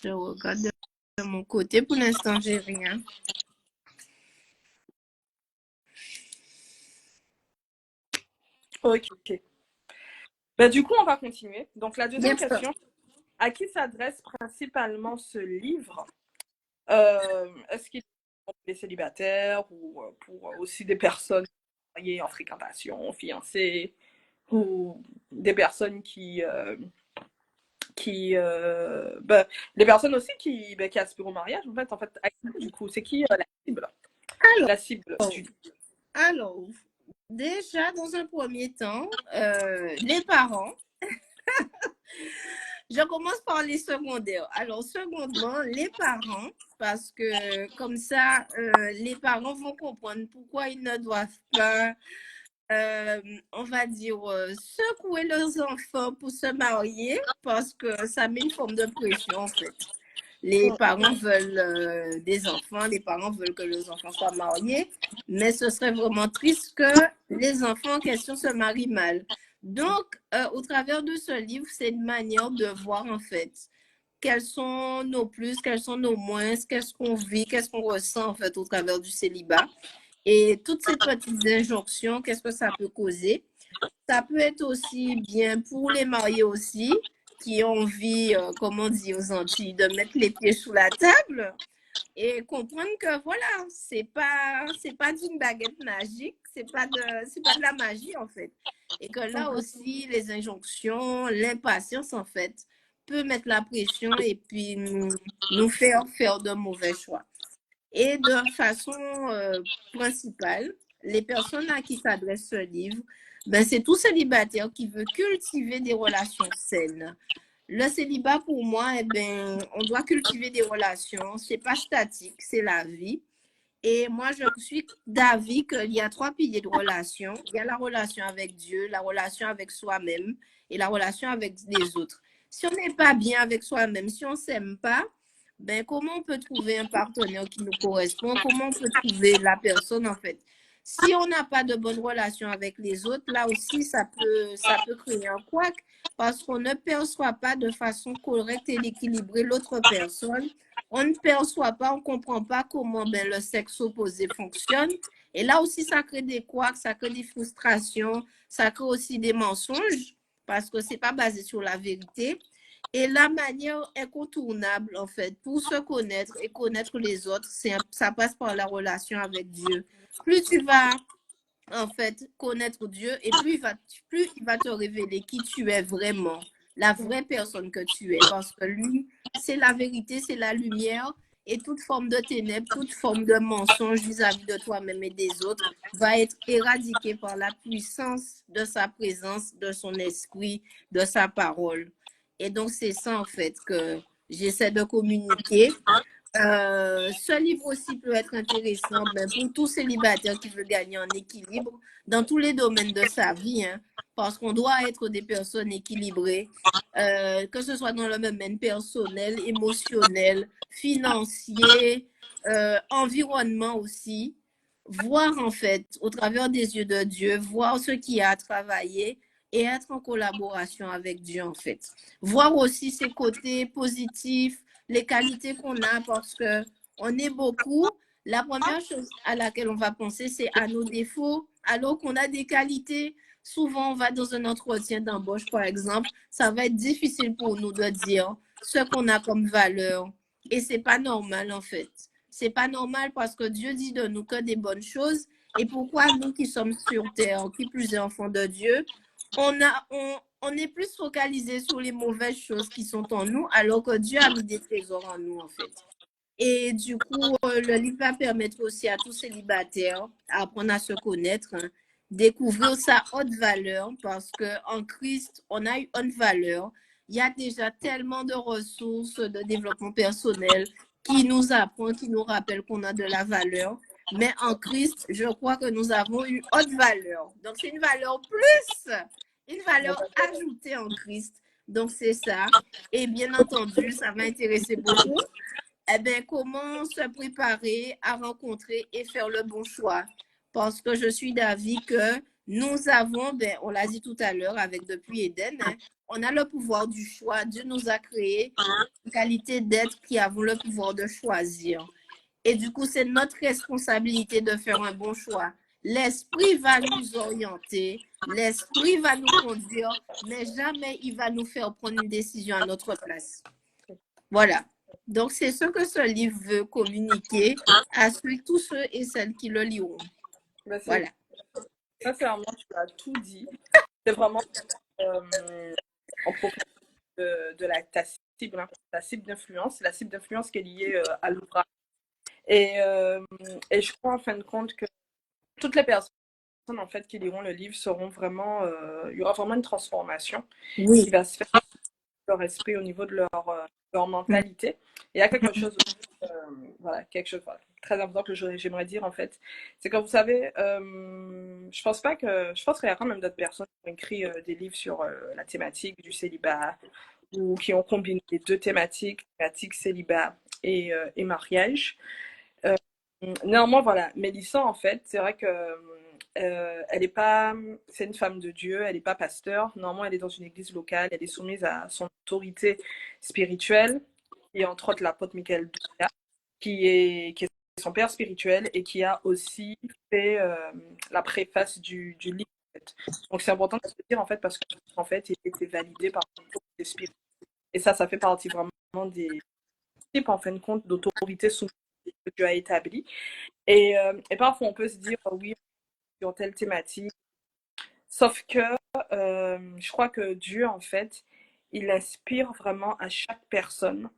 Speaker 1: Je regarde de mon côté. Pour l'instant, j'ai rien.
Speaker 2: Ok. Ben, du coup, on va continuer. Donc, la deuxième question, à qui s'adresse principalement ce livre? Est-ce qu'il est pour les célibataires ou pour aussi des personnes mariées en fréquentation, fiancées, ou des personnes ben, des personnes aussi qui aspirent au mariage, en fait, du coup, c'est qui la cible?
Speaker 1: Alors,
Speaker 2: la cible du...
Speaker 1: alors, déjà, dans un premier temps, les parents. Je commence par les secondaires. Alors, secondement, les parents, parce que comme ça, les parents vont comprendre pourquoi ils ne doivent pas, on va dire, secouer leurs enfants pour se marier, parce que ça met une forme de pression, en fait. Les parents veulent des enfants, les parents veulent que leurs enfants soient mariés, mais ce serait vraiment triste que les enfants en question se marient mal. Donc, au travers de ce livre, c'est une manière de voir en fait quels sont nos plus, quels sont nos moins, qu'est-ce qu'on vit, qu'est-ce qu'on ressent en fait au travers du célibat. Et toutes ces petites injonctions, qu'est-ce que ça peut causer? Ça peut être aussi bien pour les mariés aussi, qui ont envie, comme on dit aux Antilles, de mettre les pieds sous la table et comprendre que voilà, c'est pas d'une baguette magique, c'est pas de la magie en fait. Et que là aussi, les injonctions, l'impatience en fait, peut mettre la pression et puis nous faire de mauvais choix. Et de façon principale, les personnes à qui s'adresse ce livre, ben, c'est tout célibataire qui veut cultiver des relations saines. Le célibat, pour moi, eh ben, on doit cultiver des relations. C'est pas statique, c'est la vie. Et moi, je suis d'avis qu'il y a trois piliers de relation. Il y a la relation avec Dieu, la relation avec soi-même et la relation avec les autres. Si on n'est pas bien avec soi-même, si on ne s'aime pas, ben, comment on peut trouver un partenaire qui nous correspond? Comment on peut trouver la personne, en fait? Si on n'a pas de bonne relation avec les autres, là aussi, ça peut créer un couac parce qu'on ne perçoit pas de façon correcte et équilibrée l'autre personne. On ne perçoit pas, on ne comprend pas comment ben, le sexe opposé fonctionne. Et là aussi, ça crée des couacs, ça crée des frustrations, ça crée aussi des mensonges parce que ce n'est pas basé sur la vérité. Et la manière incontournable, en fait, pour se connaître et connaître les autres, ça passe par la relation avec Dieu. Plus tu vas en fait, connaître Dieu et plus il va te révéler qui tu es vraiment, la vraie personne que tu es, parce que lui, c'est la vérité, c'est la lumière, et toute forme de ténèbres, toute forme de mensonge vis-à-vis de toi-même et des autres va être éradiquée par la puissance de sa présence, de son esprit, de sa parole. Et donc, c'est ça, en fait, que j'essaie de communiquer. Ce livre aussi peut être intéressant pour tout célibataire qui veut gagner en équilibre dans tous les domaines de sa vie, hein, parce qu'on doit être des personnes équilibrées, que ce soit dans le domaine personnel, émotionnel, financier, environnement aussi. Voir en fait, au travers des yeux de Dieu, voir ce qu'il y a à travailler et être en collaboration avec Dieu en fait. Voir aussi ses côtés positifs, les qualités qu'on a parce que on est beaucoup. La première chose à laquelle on va penser, c'est à nos défauts, alors qu'on a des qualités. Souvent, on va dans un entretien d'embauche, par exemple, ça va être difficile pour nous de dire ce qu'on a comme valeur. Et c'est pas normal, en fait. C'est pas normal parce que Dieu dit de nous que des bonnes choses. Et pourquoi nous qui sommes sur terre, qui plus est enfants de Dieu, on est plus focalisé sur les mauvaises choses qui sont en nous, alors que Dieu a mis des trésors en nous, en fait. Et du coup, le livre va permettre aussi à tous célibataires d'apprendre à se connaître, hein, découvrir sa haute valeur, parce qu'en Christ, on a une haute valeur. Il y a déjà tellement de ressources de développement personnel qui nous apprennent, qui nous rappellent qu'on a de la valeur. Mais en Christ, je crois que nous avons une haute valeur. Donc, c'est une valeur plus, une valeur ajoutée en Christ. Donc, c'est ça. Et bien entendu, ça va intéresser beaucoup. Eh bien, comment se préparer à rencontrer et faire le bon choix? Parce que je suis d'avis que nous avons, ben, on l'a dit tout à l'heure avec Depuis Éden, hein, on a le pouvoir du choix. Dieu nous a créé une qualité d'être qui avons le pouvoir de choisir. Et du coup, c'est notre responsabilité de faire un bon choix. L'esprit va nous orienter, l'esprit va nous conduire, mais jamais il va nous faire prendre une décision à notre place. Voilà. Donc, c'est ce que ce livre veut communiquer à tous ceux et celles qui le liront.
Speaker 2: Ben,
Speaker 1: Voilà.
Speaker 2: sincèrement, tu as tout dit. C'est vraiment en profitant de ta cible d'influence. C'est la cible d'influence qui est liée à l'ouvrage. Et je crois en fin de compte que toutes les personnes en fait qui liront le livre seront vraiment, il y aura vraiment une transformation qui va se faire leur esprit, au niveau de leur mentalité. Et il y a quelque chose, quelque chose très important que j'aimerais dire en fait, c'est que vous savez, je pense qu'il y a quand même d'autres personnes qui ont écrit des livres sur la thématique du célibat ou qui ont combiné les deux thématique célibat et mariage. Euh, Néanmoins, voilà, Mélissa, en fait, c'est vrai que elle est pas, c'est une femme de Dieu, elle n'est pas pasteur. Normalement, elle est dans une église locale, elle est soumise à son autorité spirituelle, et entre autres l'apôtre Michael Douya, qui est son père spirituel et qui a aussi fait la préface du livre. En fait. Donc c'est important de se dire en fait parce que en fait il était validé par l'autorité spirituelle. Et ça fait partie vraiment des types en fin de compte d'autorité soumise que Dieu a établi. Et parfois, on peut se dire, oui, sur telle thématique. Sauf que je crois que Dieu, en fait, il inspire vraiment à chaque personne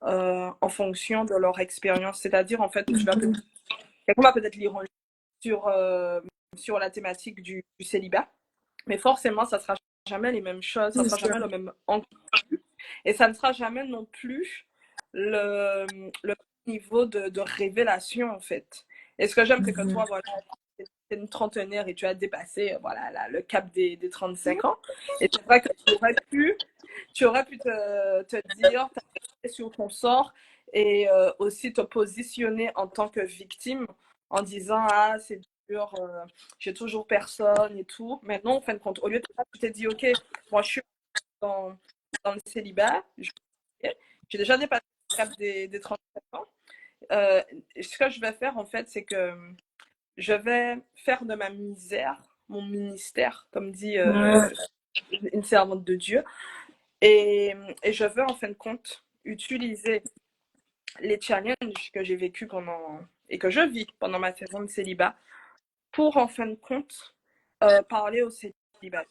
Speaker 2: en fonction de leur expérience. C'est-à-dire, en fait, quelqu'un va peut-être lire un livre sur la thématique du célibat, mais forcément, ça ne sera jamais les mêmes choses, ça ne sera jamais le même angle. Et ça ne sera jamais non plus le niveau de révélation, en fait. Et ce que j'aime, c'est que toi, voilà, tu es une trentenaire et tu as dépassé voilà, le cap des 35 ans. Et c'est vrai que tu aurais pu te dire, t'arrêter sur ton sort et aussi te positionner en tant que victime en disant, ah, c'est dur, j'ai toujours personne et tout. Mais non, en fin de compte, au lieu de ça, tu t'es dit, ok, moi, je suis dans, dans le célibat, j'ai déjà dépassé le cap des 35 ans. Ce que je vais faire, en fait, c'est que je vais faire de ma misère mon ministère, comme dit une servante de Dieu. Et je veux, en fin de compte, utiliser les challenges que j'ai vécus pendant et que je vis pendant ma saison de célibat pour, en fin de compte, parler aux célibataires.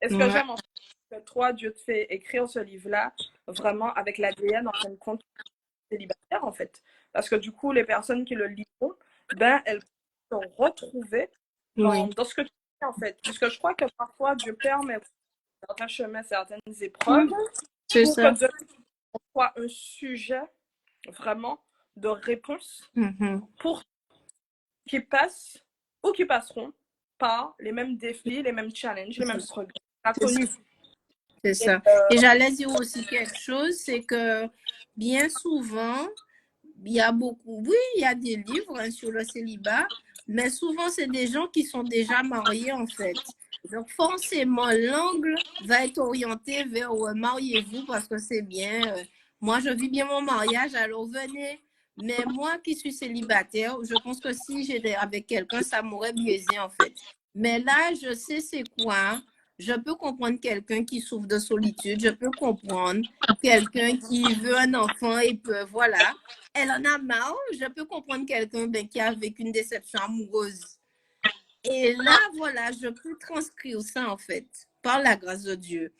Speaker 2: Et ce que j'aime, en fait, c'est que toi, Dieu te fait écrire ce livre-là vraiment avec l'ADN, en fin de compte, célibataire, en fait. Parce que du coup, les personnes qui le liront, ben, elles vont se retrouver dans ce que tu fais, en fait. Puisque je crois que parfois, Dieu permet certains chemins, certaines épreuves, pour que Dieu soit un sujet vraiment de réponse pour qui passent ou qui passeront par les mêmes défis, les mêmes challenges, les mêmes struggles inconnus.
Speaker 1: C'est ça. Et j'allais dire aussi quelque chose, c'est que bien souvent, il y a beaucoup, oui, il y a des livres sur le célibat, mais souvent, c'est des gens qui sont déjà mariés, en fait. Donc, forcément, l'angle va être orienté vers mariez-vous parce que c'est bien. Moi, je vis bien mon mariage, alors venez. Mais moi qui suis célibataire, je pense que si j'étais avec quelqu'un, ça m'aurait biaisé, en fait. Mais là, je sais c'est quoi. Je peux comprendre quelqu'un qui souffre de solitude. Je peux comprendre quelqu'un qui veut un enfant et peut, voilà. Elle en a marre. Je peux comprendre quelqu'un qui a vécu une déception amoureuse. Et là, voilà, je peux transcrire ça, en fait, par la grâce de Dieu.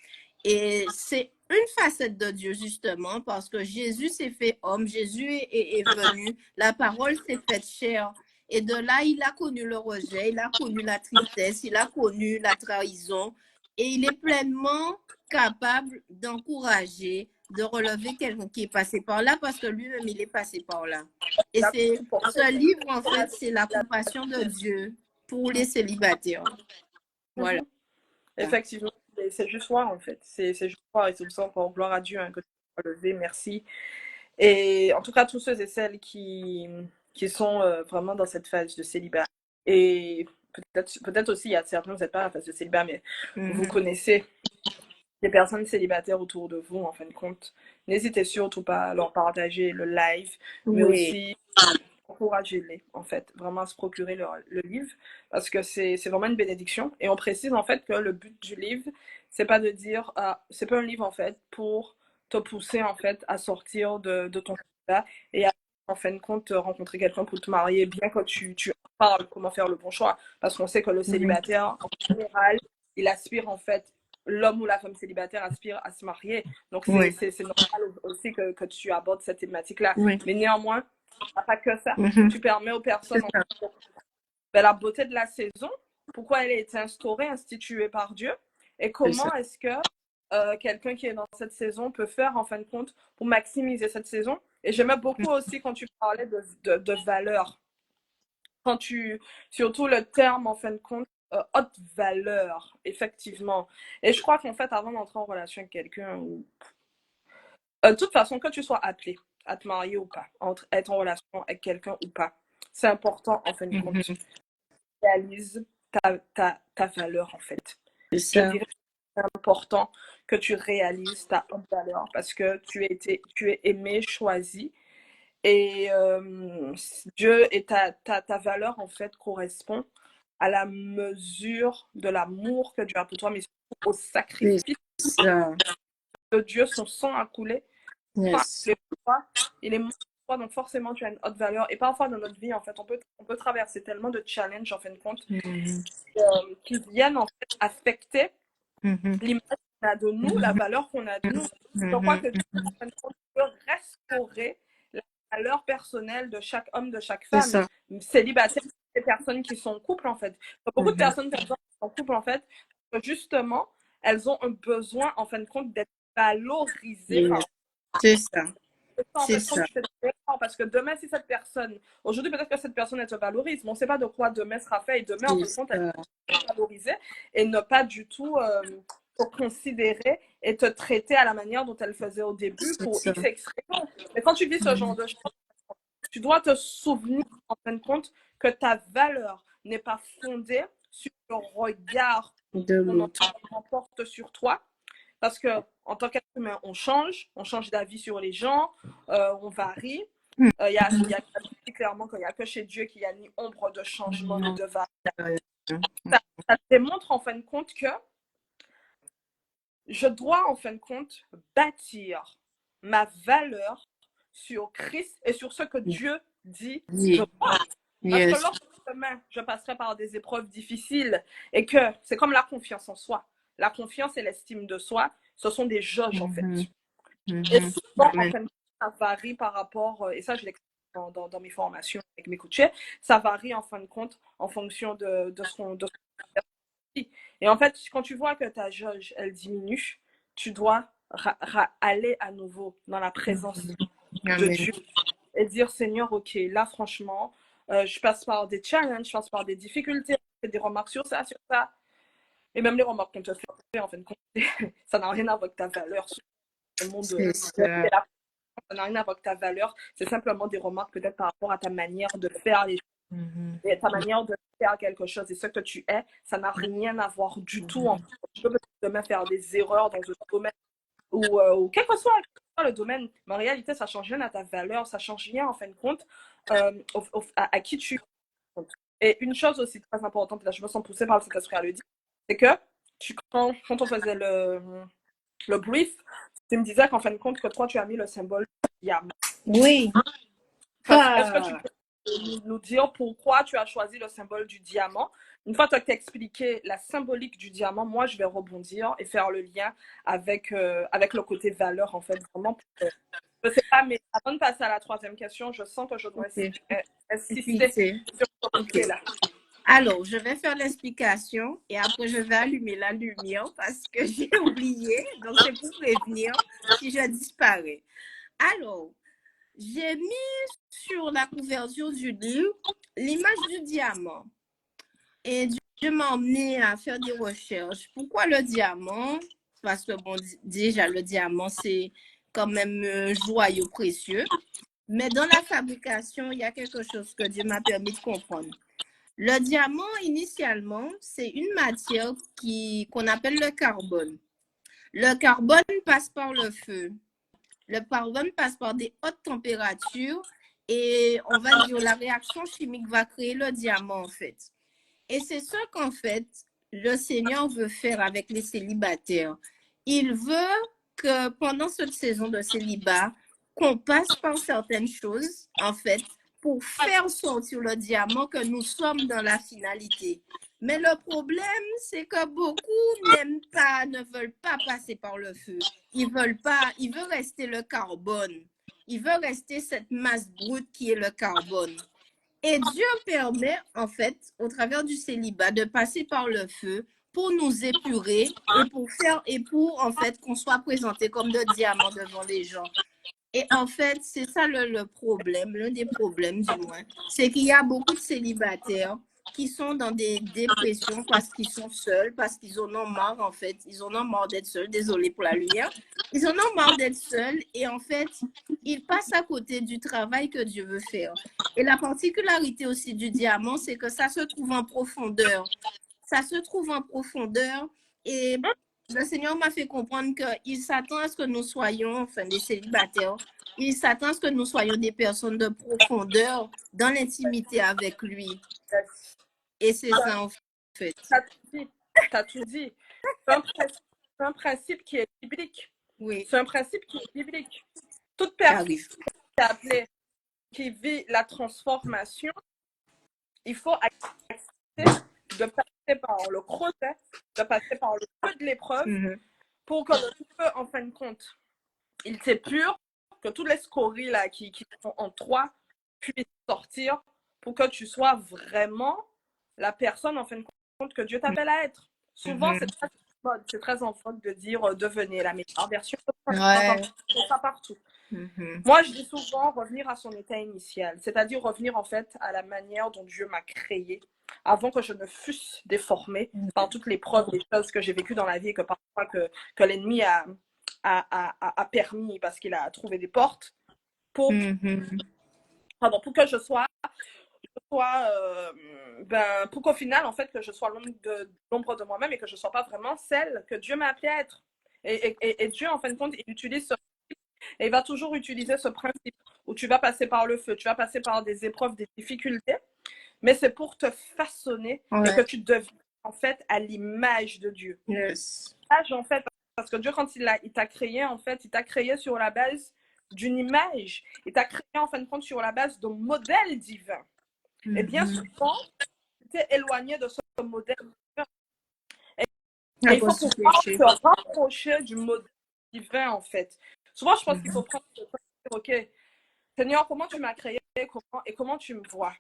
Speaker 1: Et c'est une facette de Dieu, justement, parce que Jésus s'est fait homme, Jésus est venu, la parole s'est faite chair. Et de là, il a connu le rejet, il a connu la tristesse, il a connu la trahison. Et il est pleinement capable d'encourager, de relever quelqu'un qui est passé par là, parce que lui-même, il est passé par là. Et c'est ce livre, en fait, c'est la compassion de Dieu pour les célibataires. Voilà.
Speaker 2: Effectivement, c'est juste moi, en fait. C'est juste moi, et c'est pour ça encore gloire à Dieu hein, que tu as levé, merci. Et en tout cas, tous ceux et celles qui sont vraiment dans cette phase de célibat. Et peut-être aussi, il y a certains, vous n'êtes pas dans la phase de célibat, mais vous connaissez des personnes célibataires autour de vous, en fin de compte. N'hésitez surtout pas à leur partager le live, mais aussi encouragez-les, en fait, vraiment à se procurer le livre, parce que c'est vraiment une bénédiction. Et on précise, en fait, que le but du livre, c'est pas de dire, c'est pas un livre, en fait, pour te pousser, en fait, à sortir de ton célibat et à, en fin de compte, rencontrer quelqu'un pour te marier, bien que tu parles comment faire le bon choix, parce qu'on sait que le célibataire, en général, il aspire, en fait, l'homme ou la femme célibataire aspire à se marier. Donc, c'est normal aussi que tu abordes cette thématique-là. Mais néanmoins, pas que ça. Tu permets aux personnes la beauté de la saison, pourquoi elle a été instaurée, instituée par Dieu, et comment est-ce que quelqu'un qui est dans cette saison peut faire, en fin de compte, pour maximiser cette saison. Et j'aimais beaucoup aussi quand tu parlais de valeur. Surtout le terme, en fin de compte, haute valeur, effectivement. Et je crois qu'en fait, avant d'entrer en relation avec quelqu'un, de toute façon, que tu sois appelé à te marier ou pas, être en relation avec quelqu'un ou pas, c'est important, en fin de compte. Tu réalises ta valeur, en fait. Je dirais que c'est important que tu réalises ta haute valeur parce que tu es aimé, choisi. Et Dieu et ta valeur, en fait, correspond à la mesure de l'amour que Dieu a pour toi, mais surtout au sacrifice de Dieu, son sang a coulé. Il est mort pour toi, donc forcément, tu as une haute valeur. Et parfois, dans notre vie, en fait, on peut traverser tellement de challenges, en fin de compte, qui viennent, en fait, affecter l'image qu'on a de nous, la valeur qu'on a de nous. Je crois que Dieu, en fin de compte, peut restaurer la valeur personnelle de chaque homme, de chaque femme. Célibataire, des personnes qui sont en couple, en fait. Beaucoup de personnes qui sont en couple, en fait, justement, elles ont un besoin, en fin de compte, d'être valoriser
Speaker 1: Yes.
Speaker 2: par
Speaker 1: C'est ça.
Speaker 2: en
Speaker 1: C'est
Speaker 2: fait, quand
Speaker 1: ça.
Speaker 2: tu fais des efforts, parce que demain, si cette personne, aujourd'hui, peut-être que cette personne, elle te valorise, mais on ne sait pas de quoi demain sera fait, et demain, en fin de
Speaker 1: C'est
Speaker 2: compte, elle
Speaker 1: ça.
Speaker 2: va te valoriser et ne pas du tout te considérer et te traiter à la manière dont elle faisait au début
Speaker 1: C'est
Speaker 2: pour
Speaker 1: ça.
Speaker 2: X raisons. Mais quand tu vis ce genre de choses, tu dois te souvenir, en fin de compte, que ta valeur n'est pas fondée sur le regard
Speaker 1: De
Speaker 2: qu'on
Speaker 1: l'autre.
Speaker 2: porte sur toi. Parce que en tant qu'être humain, on change d'avis sur les gens, on varie. Il y a dit clairement qu'il n'y a que chez Dieu qu'il n'y a ni ombre de changement ni de variation. Ça démontre en fin de compte que je dois en fin de compte bâtir ma valeur sur Christ et sur ce que Dieu dit de
Speaker 1: Yeah.
Speaker 2: moi. Parce que
Speaker 1: Yes.
Speaker 2: lorsque demain, je passerai par des épreuves difficiles et que c'est comme la confiance en soi. La confiance et l'estime de soi, ce sont des jauges en fait. Et souvent, en fait, ça varie par rapport, et ça je l'explique dans mes formations avec mes coachés, ça varie en fin de compte en fonction de ce qu'on fait. Et en fait, quand tu vois que ta jauge, elle diminue, tu dois aller à nouveau dans la présence de
Speaker 1: Amen.
Speaker 2: Dieu et dire Seigneur, ok, là franchement, je passe par des challenges, je passe par des difficultés, je fais des remarques sur ça, et même les remarques qu'on te fait, en fin de compte, ça n'a rien à voir avec ta valeur sur le monde
Speaker 1: C'est ça.
Speaker 2: ça n'a rien à voir avec ta valeur, c'est simplement des remarques peut-être par rapport à ta manière de faire les choses, et ta manière de faire quelque chose et ce que tu es, ça n'a rien à voir du tout. En fait. Tu peux peut-être demain faire des erreurs dans un domaine ou quel que soit le domaine, mais en réalité, ça ne change rien à ta valeur, ça ne change rien en fin de compte à qui tu es. Et une chose aussi très importante, là je me sens poussée par le Saint-Esprit à le dire, c'est que quand on faisait le brief, tu me disais qu'en fin de compte, que toi, tu as mis le symbole du diamant.
Speaker 1: Oui.
Speaker 2: Est-ce que tu peux nous dire pourquoi tu as choisi le symbole du diamant? Une fois que tu as expliqué la symbolique du diamant, moi, je vais rebondir et faire le lien avec le côté valeur, en fait, vraiment. Je ne sais pas, mais avant de passer à la troisième question, je sens que je dois insister sur ce côté-là.
Speaker 1: Alors, je vais faire l'explication et après, je vais allumer la lumière parce que j'ai oublié. Donc, c'est pour prévenir si je disparais. Alors, j'ai mis sur la couverture du livre l'image du diamant. Et Dieu m'a emmené à faire des recherches. Pourquoi le diamant? Parce que, bon, déjà, le diamant, c'est quand même un joyau précieux. Mais dans la fabrication, il y a quelque chose que Dieu m'a permis de comprendre. Le diamant, initialement, c'est une matière qu'on appelle le carbone. Le carbone passe par le feu. Le carbone passe par des hautes températures et on va dire la réaction chimique va créer le diamant en fait. Et c'est ce qu'en fait le Seigneur veut faire avec les célibataires. Il veut que pendant cette saison de célibat, qu'on passe par certaines choses en fait pour faire sortir le diamant que nous sommes dans la finalité. Mais le problème, c'est que beaucoup n'aiment pas, ne veulent pas passer par le feu. Ils veulent pas, ils veulent rester le carbone. Ils veulent rester cette masse brute qui est le carbone. Et Dieu permet, en fait, au travers du célibat, de passer par le feu pour nous épurer et pour, en fait, qu'on soit présenté comme de diamants devant les gens. Et en fait, c'est ça le problème, l'un des problèmes du moins, c'est qu'il y a beaucoup de célibataires qui sont dans des dépressions parce qu'ils sont seuls, parce qu'ils en ont marre, en fait. Ils en ont marre d'être seuls. Désolée pour la lumière. Ils en ont marre d'être seuls et en fait, ils passent à côté du travail que Dieu veut faire. Et la particularité aussi du diamant, c'est que ça se trouve en profondeur. Ça se trouve en profondeur et le Seigneur m'a fait comprendre qu'il s'attend à ce que nous soyons, enfin des célibataires, il s'attend à ce que nous soyons des personnes de profondeur dans l'intimité avec lui. Et c'est ça en fait.
Speaker 2: Tu as tout dit. C'est un principe qui est biblique.
Speaker 1: Oui.
Speaker 2: C'est un principe qui est biblique. Toute personne qui vit la transformation, il faut accepter de passer par le creuset, de passer par le feu de l'épreuve pour que le feu, en fin de compte, il t'épure, que toutes les scories là, qui sont en toi puissent sortir pour que tu sois vraiment la personne, en fin de compte, que Dieu t'appelle à être. Souvent, c'est mode, c'est très en vogue de dire devenez la meilleure version de
Speaker 1: Ouais.
Speaker 2: c'est ça partout.
Speaker 1: Mhm.
Speaker 2: Moi, je dis souvent revenir à son état initial, c'est-à-dire revenir en fait à la manière dont Dieu m'a créé avant que je ne fusse déformée par toutes les preuves des choses que j'ai vécues dans la vie et que parfois que l'ennemi a permis parce qu'il a trouvé des portes pour, pardon, pour que je sois pour qu'au final, en fait, que je sois l'ombre de moi-même et que je ne sois pas vraiment celle que Dieu m'a appelée à être. Et Dieu, en fin de compte, il utilise et il va toujours utiliser ce principe où tu vas passer par le feu, tu vas passer par des épreuves, des difficultés, mais c'est pour te façonner et que tu deviennes, en fait, à l'image de Dieu.
Speaker 1: Yes.
Speaker 2: En fait, parce que Dieu, quand il t'a créé, en fait, il t'a créé sur la base d'une image. Il t'a créé, en fin de compte, sur la base d'un modèle divin. Et bien souvent, tu es éloigné de ce modèle divin. Et il faut pouvoir se rapprocher du modèle divin, en fait. Souvent, je pense qu'il faut prendre le temps de dire, OK, Seigneur, comment tu m'as créé comment tu me vois?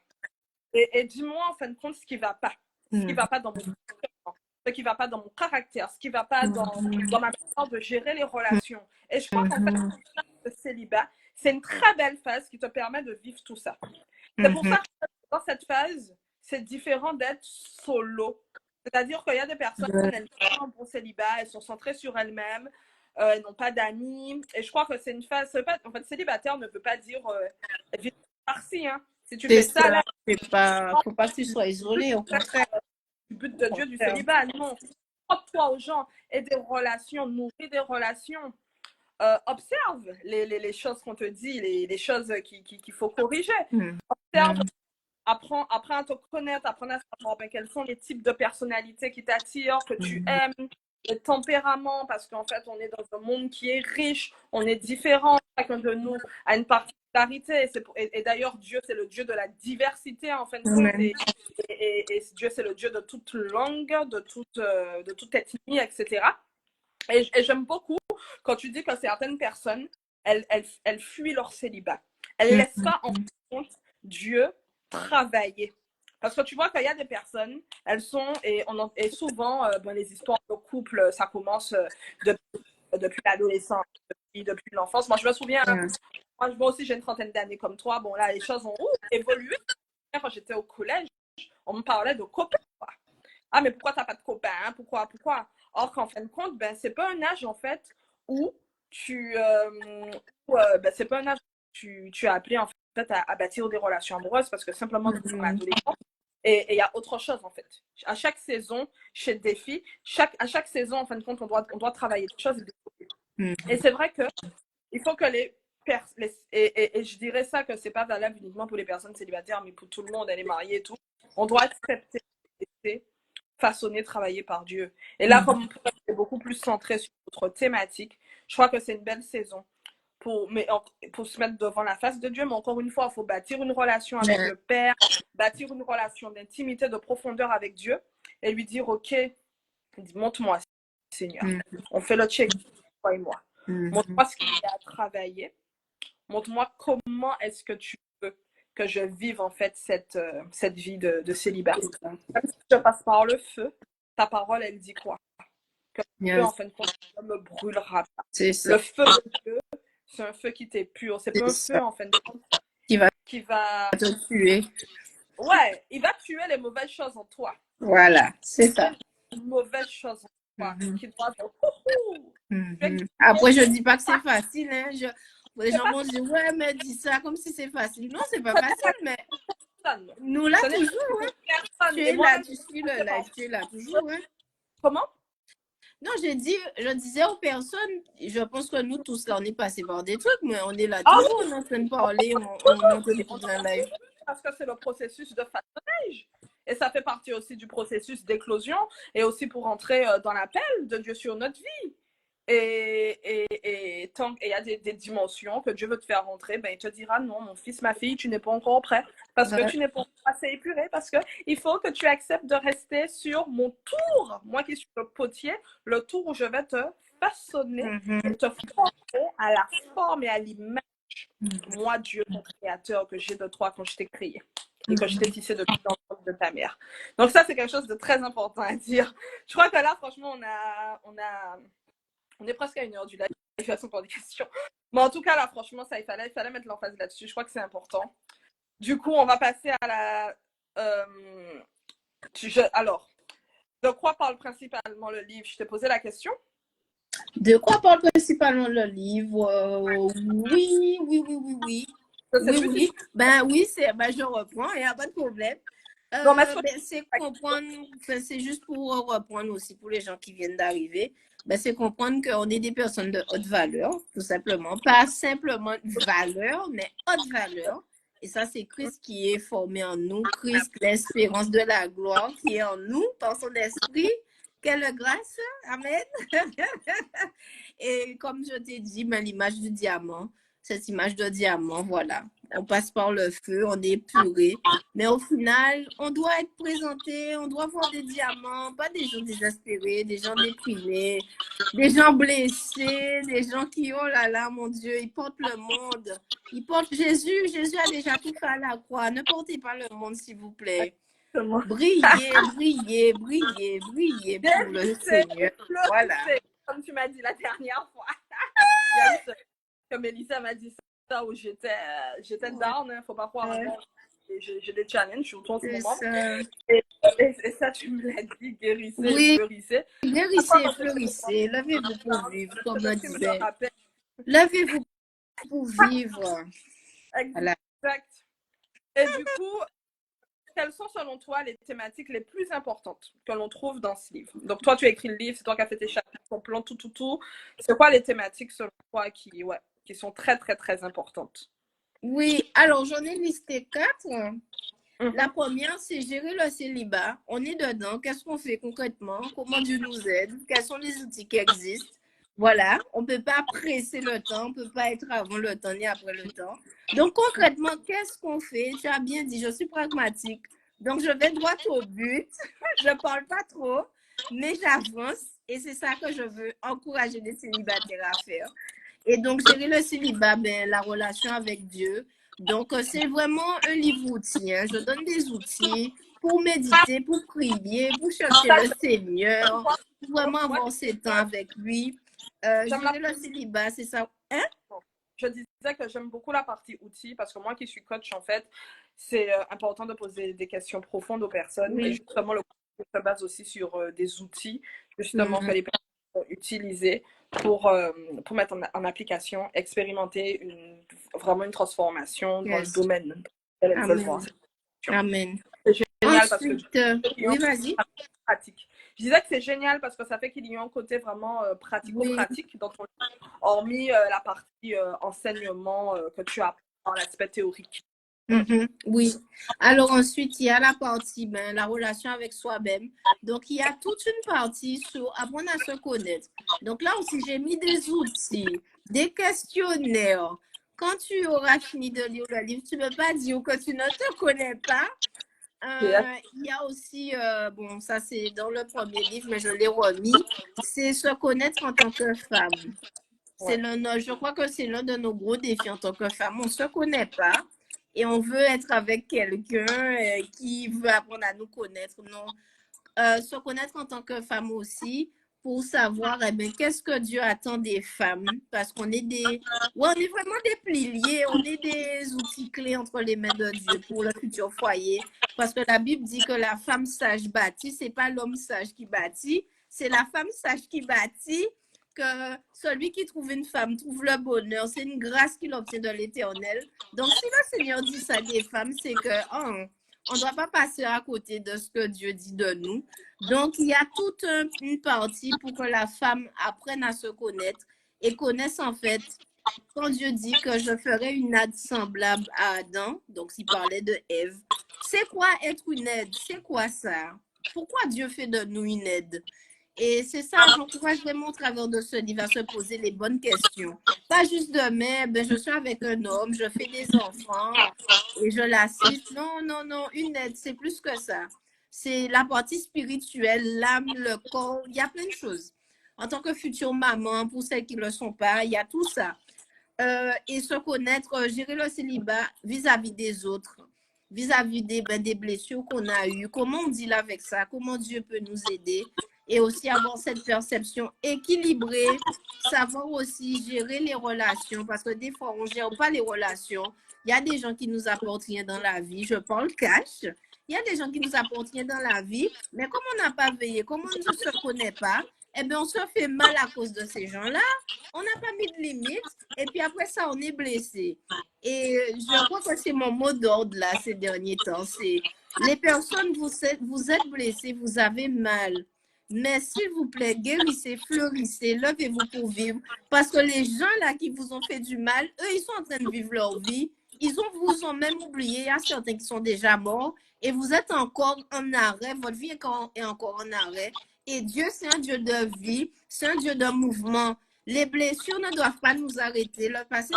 Speaker 2: Et dis-moi, en fin de compte, ce qui ne va pas. Ce qui ne va pas dans mon comportement, ce qui ne va pas dans mon caractère, ce qui ne va pas dans ma manière de gérer les relations. Et je crois qu'en fait, le célibat, c'est une très belle phase qui te permet de vivre tout ça. C'est pour ça que dans cette phase, c'est différent d'être solo. C'est-à-dire qu'il y a des personnes, elles sont en bon célibat, elles sont centrées sur elles-mêmes, elles n'ont pas d'amis. Et je crois que c'est une phase. En fait, célibataire ne veut pas dire vivre par-ci. Hein. Si tu fais ça, là,
Speaker 1: il ne faut pas que tu sois isolé, au contraire.
Speaker 2: Le but de Dieu du célibat, non. Propre-toi aux gens et des relations, nourris des relations. Observe les choses qu'on te dit, les choses qu'il faut corriger. Observe. Apprends à te connaître, apprends à savoir quels sont les types de personnalités qui t'attirent, que tu aimes, le tempérament, parce qu'en fait, on est dans un monde qui est riche, on est différent, chacun de nous a une particularité. Et d'ailleurs, Dieu, c'est le Dieu de la diversité, en fin de compte. Et Dieu, c'est le Dieu de toute langue, de toute ethnie, etc. Et j'aime beaucoup quand tu dis que certaines personnes, elles fuient leur célibat. Elles ne laissent pas en compte Dieu travailler. Parce que tu vois qu'il y a des personnes, elles sont, et souvent, les histoires de couple, ça commence depuis l'adolescence, depuis l'enfance. Moi, je me souviens, moi aussi, j'ai une trentaine d'années comme toi. Bon, là, les choses ont évolué. Quand j'étais au collège, on me parlait de copains. Ah, mais pourquoi tu n'as pas de copains? Pourquoi? Or qu'en fin de compte, c'est pas un âge, en fait, où c'est pas un âge où tu as appelé, en fait, à bâtir des relations amoureuses parce que simplement, tu es dans l'adolescence. Et il y a autre chose, en fait. À chaque saison, chez Défi, à chaque saison, en fin de compte, on doit travailler des choses. Et c'est vrai que il faut que et je dirais ça que c'est pas valable uniquement pour les personnes célibataires, mais pour tout le monde, elle est mariée et tout. On doit accepter, façonner, travailler par Dieu. Et là, comme c'est beaucoup plus centré sur notre thématique, je crois que c'est une belle saison pour se mettre devant la face de Dieu. Mais encore une fois, il faut bâtir une relation avec le Père, bâtir une relation d'intimité, de profondeur avec Dieu et lui dire, OK, montre-moi, Seigneur. On fait le check, toi et moi. Montre-moi ce qu'il y a à travailler. Montre-moi comment est-ce que tu veux que je vive en fait cette vie de célibat. Même si je passe par le feu, ta parole, elle dit quoi? Que le feu, en fin de compte, ne me brûlera pas. Le feu de Dieu, c'est un feu qui t'est pur. C'est pas un feu, en fin de compte, qui va
Speaker 1: te tuer.
Speaker 2: Ouais, il va tuer les mauvaises choses en toi.
Speaker 1: Voilà, c'est ça.
Speaker 2: Les mauvaises choses en toi qui doivent...
Speaker 1: Après, je dis pas que c'est facile. Hein. Les gens vont dire, ouais, mais dis ça comme si c'est facile. Non, c'est pas facile, mais nous là toujours. Hein. Tu es là, tu suis le live, tu es là toujours. Hein.
Speaker 2: Comment?
Speaker 1: Non, je disais aux personnes, je pense que nous tous là, on est passés par des trucs, mais on est là toujours, on est en train de parler, on écoute un live.
Speaker 2: Parce que c'est le processus de façonnage. Et ça fait partie aussi du processus d'éclosion et aussi pour entrer dans l'appel de Dieu sur notre vie. Et tant qu'il y a des dimensions que Dieu veut te faire rentrer, il te dira non, mon fils, ma fille, tu n'es pas encore prêt parce que tu n'es pas assez épuré, parce qu'il faut que tu acceptes de rester sur mon tour, moi qui suis le potier, le tour où je vais te façonner et te former à la forme et à l'image. Moi, Dieu, mon créateur, que j'ai de toi quand je t'ai créé et que je t'ai tissé depuis de ta mère. Donc ça, c'est quelque chose de très important à dire. Je crois que là, franchement, on est presque à 1 heure du live. Je vais pour des questions. Mais en tout cas, là, franchement, ça, il fallait mettre l'emphase là-dessus. Je crois que c'est important. Du coup, on va passer à la... alors, de quoi parle principalement le livre? Je t'ai posé la question.
Speaker 1: De quoi parle principalement le livre? Oui, oui, oui, oui, oui. Oui, oui. Ben oui, je reprends, il n'y a pas de problème. C'est comprendre, c'est juste pour reprendre aussi pour les gens qui viennent d'arriver. C'est comprendre qu'on est des personnes de haute valeur, tout simplement. Pas simplement valeur, mais haute valeur. Et ça, c'est Christ qui est formé en nous. Christ, l'espérance de la gloire qui est en nous par son esprit. Quelle grâce. Amen. Et comme je t'ai dit, l'image du diamant, cette image de diamant, voilà. On passe par le feu, on est puré. Mais au final, on doit être présenté, on doit voir des diamants, pas des gens désespérés, des gens déprimés, des gens blessés, des gens qui, oh là là, mon Dieu, ils portent le monde. Ils portent Jésus. Jésus a déjà tout fait à la croix. Ne portez pas le monde, s'il vous plaît. Brillez, brillez, brillez, brillez pour le Seigneur. Voilà.
Speaker 2: Comme tu m'as dit la dernière fois. Comme Elisa m'a dit ça, où j'étais down, hein, faut pas croire. J'ai des challenges, surtout en ce moment. Et ça, tu me l'as dit, guérissez,
Speaker 1: oui.
Speaker 2: fleurissez.
Speaker 1: Guérissez, fleurissez. Levez-vous pour vivre, comme on disait. Levez-vous pour vivre.
Speaker 2: Exact. Voilà. Et du coup, quelles sont selon toi les thématiques les plus importantes que l'on trouve dans ce livre? Donc toi, tu as écrit le livre, c'est toi qui as fait tes chapitres, ton plan, tout. C'est quoi les thématiques selon toi qui sont très, très, très importantes?
Speaker 1: Oui, alors j'en ai listé 4. La première, c'est gérer le célibat. On est dedans. Qu'est-ce qu'on fait concrètement? Comment Dieu nous aide? Quels sont les outils qui existent? Voilà, on ne peut pas presser le temps, on ne peut pas être avant le temps ni après le temps. Donc concrètement, qu'est-ce qu'on fait? Tu as bien dit, je suis pragmatique. Donc je vais droit au but. Je ne parle pas trop, mais j'avance. Et c'est ça que je veux encourager les célibataires à faire. Et donc gérer le célibat, la relation avec Dieu. Donc c'est vraiment un livre-outil. Hein. Je donne des outils pour méditer, pour prier, pour chercher le Seigneur, pour vraiment avoir ces temps avec lui. Gérer le célibat, c'est ça. Hein?
Speaker 2: Je disais que j'aime beaucoup la partie outils parce que moi qui suis coach, en fait, c'est important de poser des questions profondes aux personnes. Oui. Et justement, le coach se base aussi sur des outils justement que les personnes vont utiliser pour mettre en application, expérimenter vraiment une transformation dans le domaine.
Speaker 1: Amen.
Speaker 2: C'est génial parce
Speaker 1: que oui, vas-y.
Speaker 2: Pratique. Je disais que c'est génial parce que ça fait qu'il y a un côté vraiment pratico-pratique dans ton livre, hormis la partie enseignement que tu as dans l'aspect théorique.
Speaker 1: Oui. Alors ensuite, il y a la partie, la relation avec soi-même. Donc, il y a toute une partie sur apprendre à se connaître. Donc là aussi, j'ai mis des outils, des questionnaires. Quand tu auras fini de lire le livre, tu ne peux pas dire que tu ne te connais pas. Il y a aussi, bon, ça c'est dans le premier livre, mais je l'ai remis, c'est se connaître en tant que femme. Je crois que c'est l'un de nos gros défis en tant que femme. On ne se connaît pas et on veut être avec quelqu'un qui veut apprendre à nous connaître. Non, se connaître en tant que femme aussi pour savoir qu'est-ce que Dieu attend des femmes parce qu'on est on est vraiment des piliers, on est des outils clés entre les mains de Dieu pour le futur foyer parce que la Bible dit que la femme sage bâtit, c'est pas l'homme sage qui bâtit, c'est la femme sage qui bâtit, que celui qui trouve une femme trouve le bonheur, c'est une grâce qu'il obtient de l'Éternel. Donc si le Seigneur dit ça des femmes, c'est que on ne doit pas passer à côté de ce que Dieu dit de nous. Donc, il y a toute une partie pour que la femme apprenne à se connaître et connaisse en fait, quand Dieu dit que je ferai une aide semblable à Adam, donc s'il parlait de Ève, c'est quoi être une aide? C'est quoi ça? Pourquoi Dieu fait de nous une aide? Et c'est ça, j'encourage vraiment au travers de ce livre à se poser les bonnes questions. Pas juste demain, je suis avec un homme, je fais des enfants et je l'assiste. Non, non, non, une aide, c'est plus que ça. C'est la partie spirituelle, l'âme, le corps, il y a plein de choses. En tant que future maman, pour celles qui ne le sont pas, il y a tout ça. Et se connaître, gérer le célibat vis-à-vis des autres. vis-à-vis des blessures qu'on a eues, comment on deal avec ça, comment Dieu peut nous aider et aussi avoir cette perception équilibrée, savoir aussi gérer les relations parce que des fois, on ne gère pas les relations. Il y a des gens qui nous apportent rien dans la vie, je parle cash. Il y a des gens qui nous apportent rien dans la vie, mais comme on n'a pas veillé, comme on ne se connaît pas, eh bien, on se fait mal à cause de ces gens-là. On n'a pas mis de limite et puis après ça, on est blessé. Et je crois que c'est mon mot d'ordre là ces derniers temps. C'est les personnes, vous êtes blessés, vous avez mal. Mais s'il vous plaît, guérissez, fleurissez, levez-vous pour vivre. Parce que les gens là qui vous ont fait du mal, eux, ils sont en train de vivre leur vie. Vous ont même oublié. Il y a certains qui sont déjà morts. Et vous êtes encore en arrêt. Votre vie est encore en arrêt. Et Dieu, c'est un Dieu de vie. C'est un Dieu de mouvement. Les blessures ne doivent pas nous arrêter. Le passé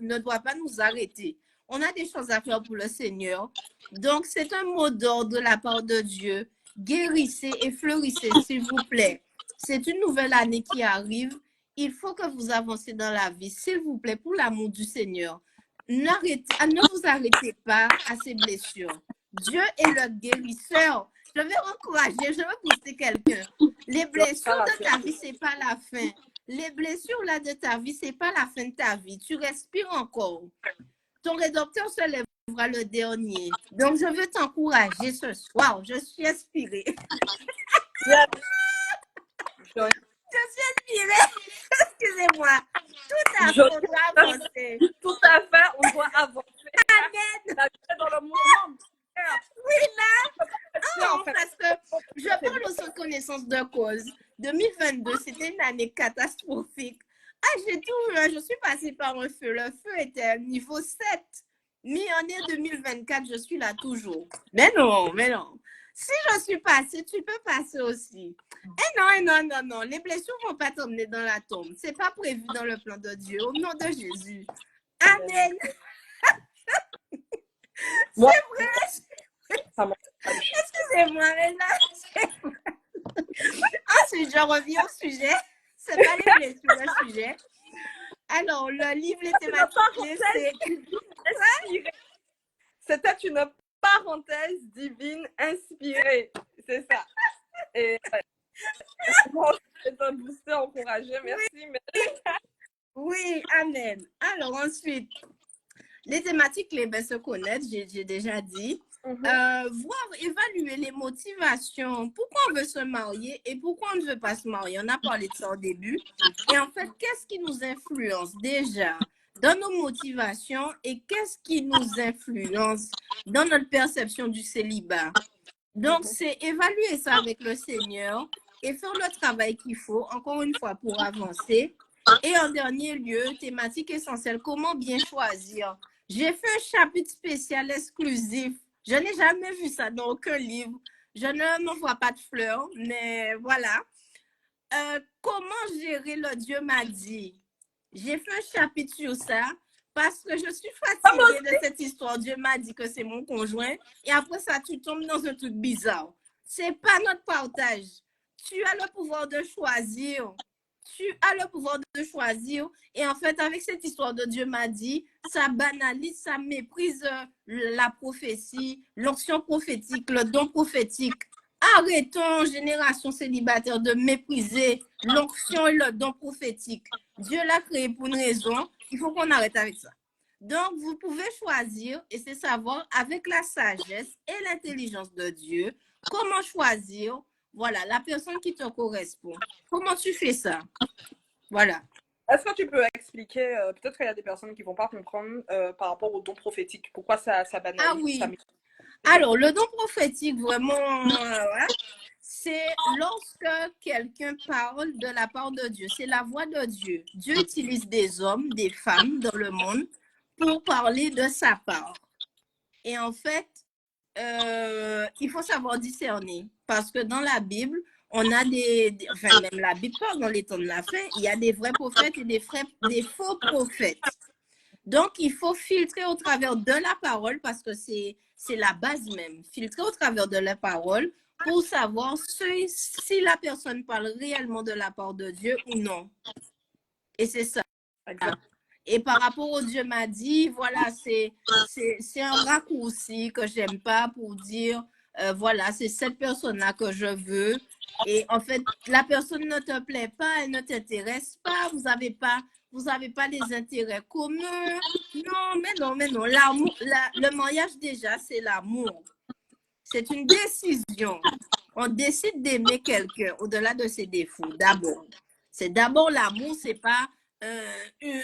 Speaker 1: ne doit pas nous arrêter. On a des choses à faire pour le Seigneur. Donc, c'est un mot d'ordre de la part de Dieu. Guérissez et fleurissez, s'il vous plaît. C'est une nouvelle année qui arrive. Il faut que vous avancez dans la vie, s'il vous plaît, pour l'amour du Seigneur. Ne vous arrêtez pas à ces blessures. Dieu est le guérisseur. Je vais encourager, je vais pousser quelqu'un. Les blessures de ta vie, ce n'est pas la fin. Les blessures là de ta vie, ce n'est pas la fin de ta vie. Tu respires encore. Ton rédempteur se lèvera le dernier. Donc, je veux t'encourager ce soir. Je suis inspirée. Je suis inspirée. Excusez-moi. Tout à fait, on doit avancer.
Speaker 2: Tout à fait, on doit avancer.
Speaker 1: Amen.
Speaker 2: La vie est dans le mouvement.
Speaker 1: Oui, là. Oh, parce que je parle aussi de connaissance de cause. 2022, c'était une année catastrophique. Ah, je suis passée par un feu. Le feu était niveau 7. Mi-année 2024, je suis là toujours. Mais non, mais non. Si je suis passée, tu peux passer aussi. Et non, et non, non, non. Les blessures ne vont pas t'emmener dans la tombe. Ce n'est pas prévu dans le plan de Dieu. Au nom de Jésus. Amen. C'est vrai. Excusez-moi, mais là, ensuite, je reviens au sujet. C'est pas les blessures, le sujet. Alors, le livre, les thématiques, c'est...
Speaker 2: C'était une parenthèse divine inspirée. C'est ça. Et c'est un booster encouragé. Merci.
Speaker 1: Oui, amen. Alors, ensuite, les thématiques clés, se connaître, j'ai déjà dit. Voir, évaluer les motivations. Pourquoi on veut se marier et pourquoi on ne veut pas se marier? On a parlé de ça au début. Et en fait, qu'est-ce qui nous influence déjà dans nos motivations et qu'est-ce qui nous influence dans notre perception du célibat? Donc, c'est évaluer ça avec le Seigneur et faire le travail qu'il faut, encore une fois, pour avancer. Et en dernier lieu, thématique essentielle, comment bien choisir? J'ai fait un chapitre spécial exclusif. Je n'ai jamais vu ça dans aucun livre. Je ne m'envoie pas de fleurs, mais voilà. Comment gérer le Dieu m'a dit? J'ai fait un chapitre sur ça parce que je suis fatiguée de cette histoire. Dieu m'a dit que c'est mon conjoint et après ça, tu tombes dans un truc bizarre. C'est pas notre partage. Tu as le pouvoir de choisir. Tu as le pouvoir de choisir. Et en fait, avec cette histoire de Dieu m'a dit, ça banalise, ça méprise la prophétie, l'onction prophétique, le don prophétique. Arrêtons, génération célibataire, de mépriser l'onction et le don prophétique. Dieu l'a créé pour une raison. Il faut qu'on arrête avec ça. Donc, vous pouvez choisir, et c'est savoir, avec la sagesse et l'intelligence de Dieu, comment choisir, voilà, la personne qui te correspond. Comment tu fais ça? Voilà.
Speaker 2: Est-ce que tu peux expliquer, peut-être qu'il y a des personnes qui ne vont pas comprendre par rapport au don prophétique, pourquoi ça banalise?
Speaker 1: Ah oui. Alors, le don prophétique, vraiment, c'est lorsque quelqu'un parle de la part de Dieu. C'est la voix de Dieu. Dieu utilise des hommes, des femmes dans le monde pour parler de sa part. Et en fait, il faut savoir discerner. Parce que dans la Bible, on a enfin, même la Bible parle dans les temps de la fin, il y a des vrais prophètes et des faux prophètes. Donc, il faut filtrer au travers de la parole parce que c'est la base même. Filtrer au travers de la parole pour savoir si la personne parle réellement de la part de Dieu ou non. Et c'est ça.
Speaker 2: Exact.
Speaker 1: Et par rapport au Dieu m'a dit, voilà, c'est un raccourci que j'aime pas pour dire, voilà, c'est cette personne-là que je veux. Et en fait, la personne ne te plaît pas, elle ne t'intéresse pas, vous avez pas les intérêts communs. Non, mais non, mais non. L'amour, le mariage déjà, c'est l'amour. C'est une décision. On décide d'aimer quelqu'un au-delà de ses défauts, d'abord. C'est d'abord l'amour, c'est pas une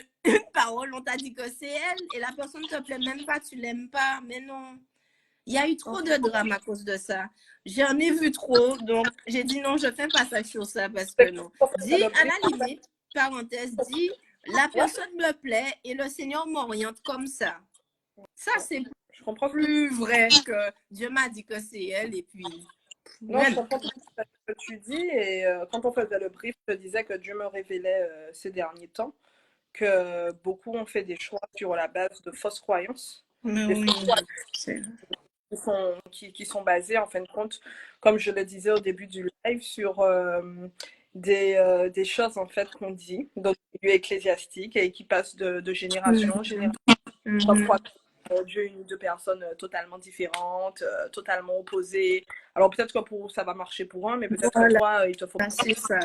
Speaker 1: parole, on t'a dit que c'est elle et la personne ne te plaît même pas, tu l'aimes pas. Mais non, il y a eu trop de drame à cause de ça. J'en ai vu trop, donc j'ai dit non, je fais pas ça sur ça parce que non. Dis, à la limite, parenthèse, dis, la personne me plaît et le Seigneur m'oriente comme ça. Ça, c'est
Speaker 2: Je comprends.
Speaker 1: plus vrai que Dieu m'a dit que c'est elle et puis
Speaker 2: Non, je
Speaker 1: même.
Speaker 2: comprends tout ce que tu dis. Et quand on faisait le brief, je te disais que Dieu me révélait ces derniers temps que beaucoup ont fait des choix sur la base de fausses croyances.
Speaker 1: Mais
Speaker 2: Des
Speaker 1: oui,
Speaker 2: fausses croyances qui sont basées, en fin de compte, comme je le disais au début du live, sur des choses, en fait, qu'on dit dans le milieu ecclésiastique et qui passent de génération en génération. Comme quoi, Dieu est une ou deux personnes totalement différentes, totalement opposées. Alors peut-être que ça va marcher pour un, mais peut-être que
Speaker 1: voilà,
Speaker 2: toi, il te faut
Speaker 1: c'est ça.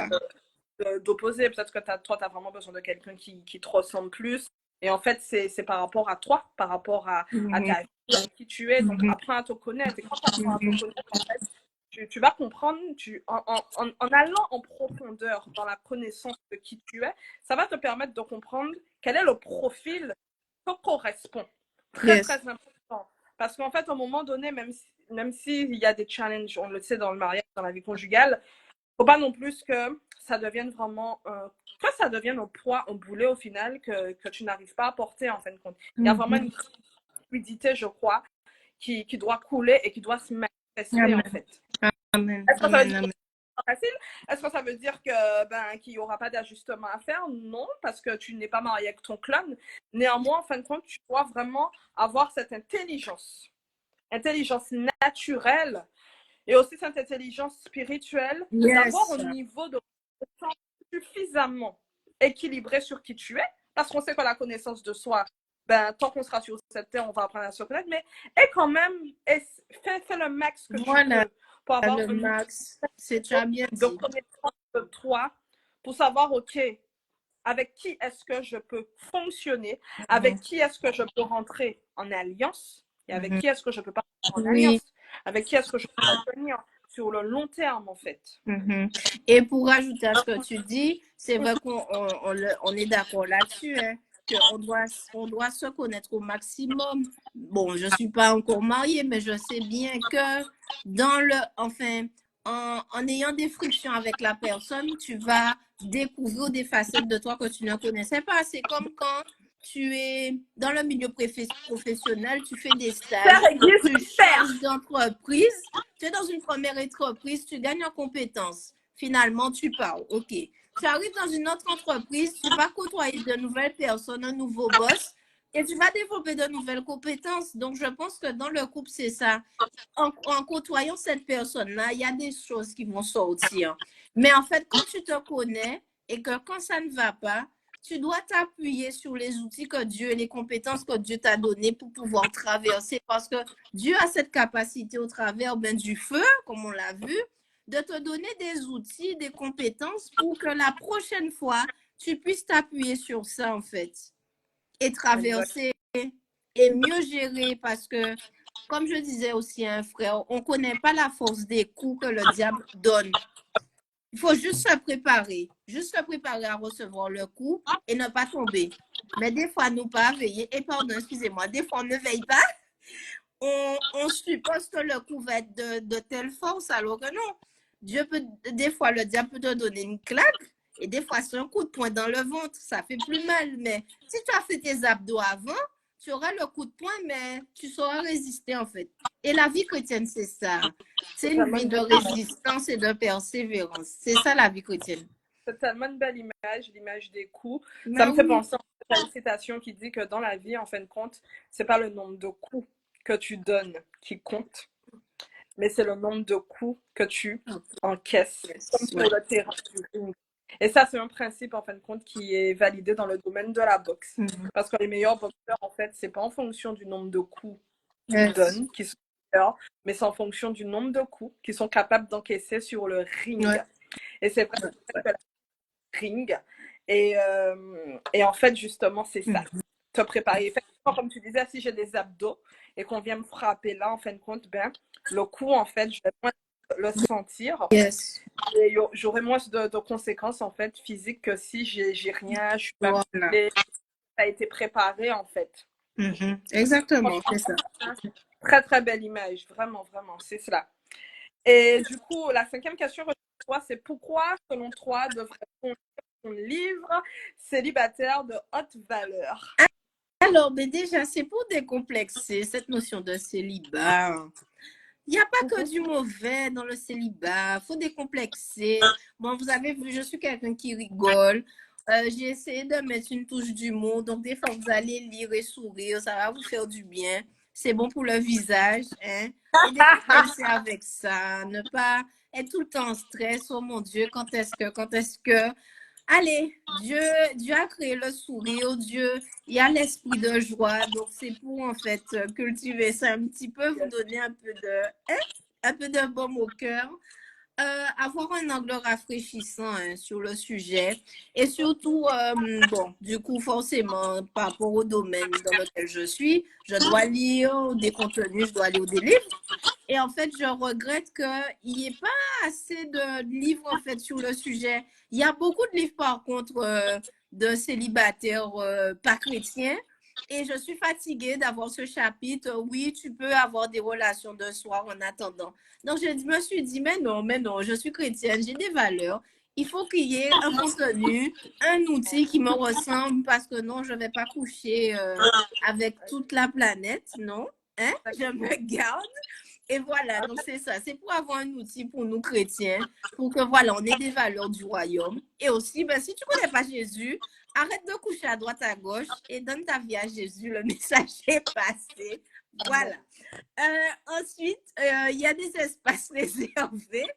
Speaker 2: d'opposer. Peut-être que toi, tu as vraiment besoin de quelqu'un qui te ressemble plus. Et en fait, c'est par rapport à toi, par rapport à ta vie, à qui tu es. Donc, apprends à te connaître. Et quand tu apprends à te connaître, en fait, tu vas comprendre, en allant en profondeur dans la connaissance de qui tu es, ça va te permettre de comprendre quel est le profil qui correspond. Très,
Speaker 1: Yes.
Speaker 2: très important. Parce qu'en fait, à un moment donné, même s'il y a des challenges, on le sait dans le mariage, dans la vie conjugale, faut pas non plus que ça devienne vraiment que ça devienne un poids, un boulet au final que tu n'arrives pas à porter en fin de compte. Il y a vraiment une fluidité, je crois, qui doit couler et qui doit se manifester en fait.
Speaker 1: Amen.
Speaker 2: Est-ce que ça veut dire
Speaker 1: Amen.
Speaker 2: que c'est facile? Est-ce que ça veut dire que qu'il n'y aura pas d'ajustement à faire? Non, parce que tu n'es pas marié avec ton clone. Néanmoins, en fin de compte, tu dois vraiment avoir cette intelligence naturelle et aussi cette intelligence spirituelle d'avoir
Speaker 1: Yes.
Speaker 2: un niveau de connaissance suffisamment équilibré sur qui tu es, parce qu'on sait que la connaissance de soi, tant qu'on sera sur cette terre, on va apprendre à se connaître, mais et quand même, fais le max que tu
Speaker 1: Voilà
Speaker 2: peux pour avoir
Speaker 1: le
Speaker 2: un niveau
Speaker 1: max. C'est tu as bien
Speaker 2: de
Speaker 1: dit.
Speaker 2: connaissance de toi, pour savoir, OK, avec qui est-ce que je peux fonctionner, avec qui est-ce que je peux rentrer en alliance, et avec qui est-ce que je peux pas rentrer en
Speaker 1: Oui.
Speaker 2: alliance, avec qui est-ce que je peux tenir sur le long terme, en fait.
Speaker 1: Et pour rajouter à ce que tu dis, c'est vrai qu'on est d'accord là-dessus, hein, qu'on doit se connaître au maximum. Bon, je ne suis pas encore mariée, mais je sais bien que en ayant des frictions avec la personne, tu vas découvrir des facettes de toi que tu ne connaissais pas. C'est comme quand tu es dans le milieu professionnel, tu fais des stages, tu changes d'entreprise, tu es dans une première entreprise, tu gagnes en compétences. Finalement, tu pars. OK. Tu arrives dans une autre entreprise, tu vas côtoyer de nouvelles personnes, un nouveau boss, et tu vas développer de nouvelles compétences. Donc, je pense que dans le couple, c'est ça. En côtoyant cette personne-là, il y a des choses qui vont sortir. Mais en fait, quand tu te connais et que quand ça ne va pas, tu dois t'appuyer sur les outils que Dieu et les compétences que Dieu t'a données pour pouvoir traverser. Parce que Dieu a cette capacité au travers du feu, comme on l'a vu, de te donner des outils, des compétences pour que la prochaine fois, tu puisses t'appuyer sur ça, en fait, et traverser et mieux gérer parce que, comme je disais aussi à un frère, on ne connaît pas la force des coups que le diable donne. Il faut juste se préparer à recevoir le coup et ne pas tomber. Mais des fois, nous pas veiller, et pardon, excusez-moi, des fois, on ne veille pas, on suppose que le coup va être de telle force, alors que non. Des fois, le diable peut te donner une claque, et des fois, c'est un coup de poing dans le ventre, ça fait plus mal. Mais si tu as fait tes abdos avant, tu auras le coup de poing, mais tu sauras résister, en fait. Et la vie chrétienne, c'est ça. C'est une vie de résistance et de persévérance. C'est ça, la vie chrétienne.
Speaker 2: C'est tellement une belle image, l'image des coups. Ça
Speaker 1: Mais
Speaker 2: me fait
Speaker 1: oui.
Speaker 2: penser à une citation qui dit que dans la vie, en fin de compte, c'est pas le nombre de coups que tu donnes qui compte, mais c'est le nombre de coups que tu encaisses, comme sur le terrain du ring. Et ça, c'est un principe, en fin de compte, qui est validé dans le domaine de la boxe.
Speaker 1: Mhm.
Speaker 2: Parce que les meilleurs boxeurs, en fait, c'est pas en fonction du nombre de coups qu'ils
Speaker 1: Yes.
Speaker 2: donnent, qui sont meilleurs, mais c'est en fonction du nombre de coups qu'ils sont capables d'encaisser sur le ring.
Speaker 1: Ouais.
Speaker 2: Et c'est vrai
Speaker 1: Ouais.
Speaker 2: que le ring. Et en fait, justement, c'est ça.
Speaker 1: Mhm.
Speaker 2: Te préparer. Effectivement, comme tu disais, si j'ai des abdos et qu'on vient me frapper là, en fin de compte, ben, le coup, en fait, je vais moins le sentir.
Speaker 1: Yes.
Speaker 2: Et j'aurai moins de conséquences, en fait, physiques que si j'ai rien, je suis pas
Speaker 1: Voilà.
Speaker 2: musclée, ça a été préparé, en fait.
Speaker 1: Mhm. Exactement,
Speaker 2: Franchement,
Speaker 1: c'est ça.
Speaker 2: très, très belle image. Vraiment, vraiment, c'est cela. Et du coup, la cinquième question, c'est pourquoi, selon toi, devrait-on lire ton livre célibataire de haute valeur?
Speaker 1: Alors, mais déjà, c'est pour décomplexer cette notion de célibat. Il n'y a pas que du mauvais dans le célibat. Il faut décomplexer. Bon, vous avez vu, je suis quelqu'un qui rigole. J'ai essayé de mettre une touche d'humour. Donc, des fois, vous allez lire et sourire. Ça va vous faire du bien. C'est bon pour le visage. Hein? Et décomplexer avec ça. Ne pas être tout le temps en stress. Oh mon Dieu, quand est-ce que. Allez, Dieu a créé le sourire, Dieu, il y a l'esprit de joie, donc c'est pour en fait cultiver ça un petit peu, vous donner un peu de baume au cœur, avoir un angle rafraîchissant hein, sur le sujet et surtout, bon, du coup, forcément, par rapport au domaine dans lequel je suis, je dois lire des contenus, je dois lire des livres. Et en fait, je regrette qu'il n'y ait pas assez de livres en fait sur le sujet. Il y a beaucoup de livres par contre de célibataires pas chrétiens. Et je suis fatiguée d'avoir ce chapitre. Oui, tu peux avoir des relations de soir en attendant. Donc, je me suis dit, mais non, je suis chrétienne, j'ai des valeurs. Il faut qu'il y ait un contenu, un outil qui me ressemble parce que non, je ne vais pas coucher avec toute la planète, non. Hein? Je me garde. Et voilà, donc c'est ça. C'est pour avoir un outil pour nous chrétiens, pour que voilà, on ait des valeurs du royaume. Et aussi, ben, si tu ne connais pas Jésus, arrête de coucher à droite, à gauche et donne ta vie à Jésus. Le message est passé. Voilà. Ensuite, il y a des espaces réservés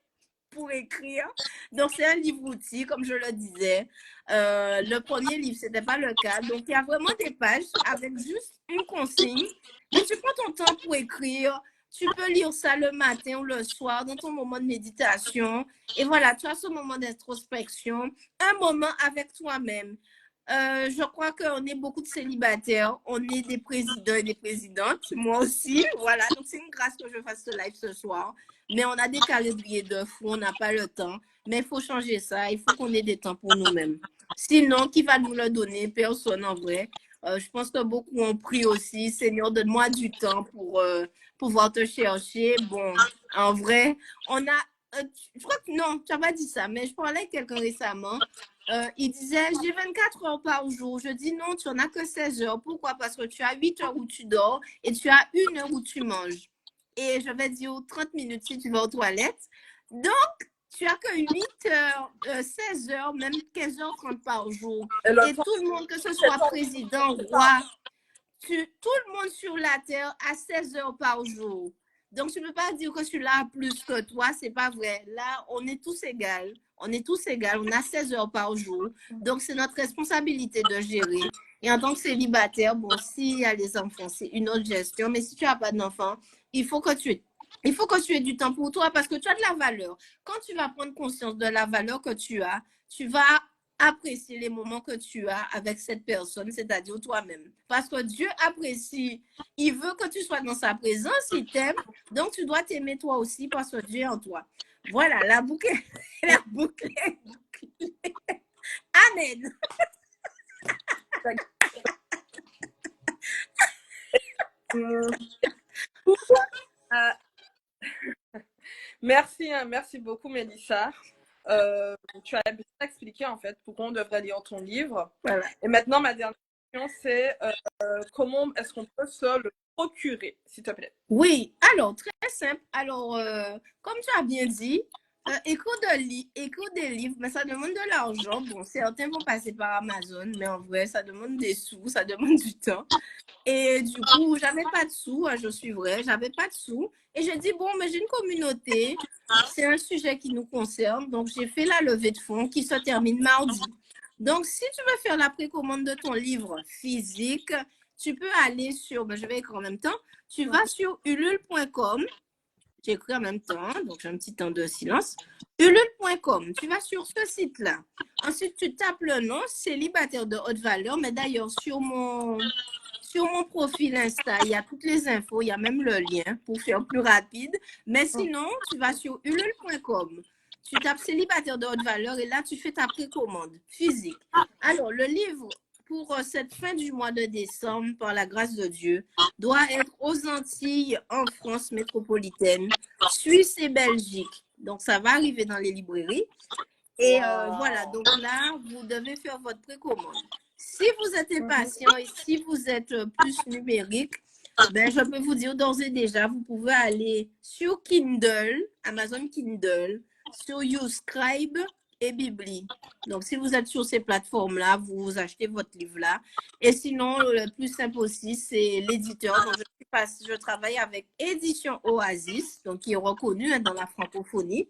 Speaker 1: pour écrire. Donc, c'est un livre-outil, comme je le disais. Le premier livre, ce n'était pas le cas. Donc, il y a vraiment des pages avec juste une consigne. Et tu prends ton temps pour écrire. Tu peux lire ça le matin ou le soir dans ton moment de méditation. Et voilà, tu as ce moment d'introspection, un moment avec toi-même. Je crois qu'on est beaucoup de célibataires. On est des présidents et des présidentes. Moi aussi. Voilà. Donc, c'est une grâce que je fasse ce live ce soir. Mais on a des calendriers de fou. On n'a pas le temps. Mais il faut changer ça. Il faut qu'on ait des temps pour nous-mêmes. Sinon, qui va nous le donner? Personne en vrai. Je pense que beaucoup ont pris aussi. Seigneur, donne-moi du temps pour pouvoir te chercher. Bon, en vrai, on a. Je crois que non, tu n'as pas dit ça, mais je parlais avec quelqu'un récemment. Il disait, j'ai 24 heures par jour. Je dis non, tu n'en as que 16 heures. Pourquoi? Parce que tu as 8 heures où tu dors et tu as 1 heure où tu manges. Et je vais dire 30 minutes si tu vas aux toilettes. Donc, tu as que 8 heures, 16 heures, même 15h30 par jour.
Speaker 2: Et le
Speaker 1: Et
Speaker 2: temps,
Speaker 1: tout le monde, que ce
Speaker 2: c'est
Speaker 1: soit
Speaker 2: ton
Speaker 1: président, roi, tout le monde sur la terre a 16 heures par jour. Donc, tu ne peux pas dire que celui-là a plus que toi, c'est pas vrai. Là, on est tous égaux. On est tous égaux. On a 16 heures par jour. Donc, c'est notre responsabilité de gérer. Et en tant que célibataire, bon, s'il y a les enfants, c'est une autre gestion. Mais si tu n'as pas d'enfants, il faut que tu aies du temps pour toi parce que tu as de la valeur. Quand tu vas prendre conscience de la valeur que tu vas apprécier les moments que tu as avec cette personne, c'est-à-dire toi-même. Parce que Dieu apprécie, il veut que tu sois dans sa présence, il t'aime, donc tu dois t'aimer toi aussi parce que Dieu est en toi. Voilà, la boucle, la boucle est bouclée. Amen.
Speaker 2: Merci, hein, merci beaucoup, Mélissa. Tu as bien expliqué en fait pourquoi on devrait lire ton livre.
Speaker 1: Voilà.
Speaker 2: Et maintenant, ma dernière question, c'est comment est-ce qu'on peut se le procurer, s'il te plaît?
Speaker 1: Oui, alors, très simple. Alors, comme tu as bien dit, écoute des livres, mais ça demande de l'argent. Bon, certains vont passer par Amazon, mais en vrai, ça demande des sous, ça demande du temps. Et du coup, j'avais pas de sous, hein, je suis vraie, j'avais pas de sous. Et j'ai dit, bon, mais j'ai une communauté, c'est un sujet qui nous concerne. Donc, j'ai fait la levée de fonds qui se termine mardi. Donc, si tu veux faire la précommande de ton livre physique, tu peux aller sur, ben, je vais écrire en même temps, tu vas sur ulule.com. J'écris en même temps, donc j'ai un petit temps de silence. Ulule.com, tu vas sur ce site-là. Ensuite, tu tapes le nom, célibataire de haute valeur, mais d'ailleurs, sur mon profil Insta, il y a toutes les infos, il y a même le lien pour faire plus rapide. Mais sinon, tu vas sur ulule.com. Tu tapes célibataire de haute valeur et là, tu fais ta précommande physique. Alors, le livre pour cette fin du mois de décembre, par la grâce de Dieu, doit être aux Antilles, en France métropolitaine, Suisse et Belgique. Donc, ça va arriver dans les librairies. Et voilà, donc là, vous devez faire votre précommande. Si vous êtes impatient et si vous êtes plus numérique, ben, je peux vous dire d'ores et déjà, vous pouvez aller sur Kindle, Amazon Kindle, sur YouScribe et Bibli. Donc, si vous êtes sur ces plateformes-là, vous achetez votre livre-là. Et sinon, le plus simple aussi, c'est l'éditeur. Donc, je travaille avec Édition Oasis, donc qui est reconnu dans la francophonie.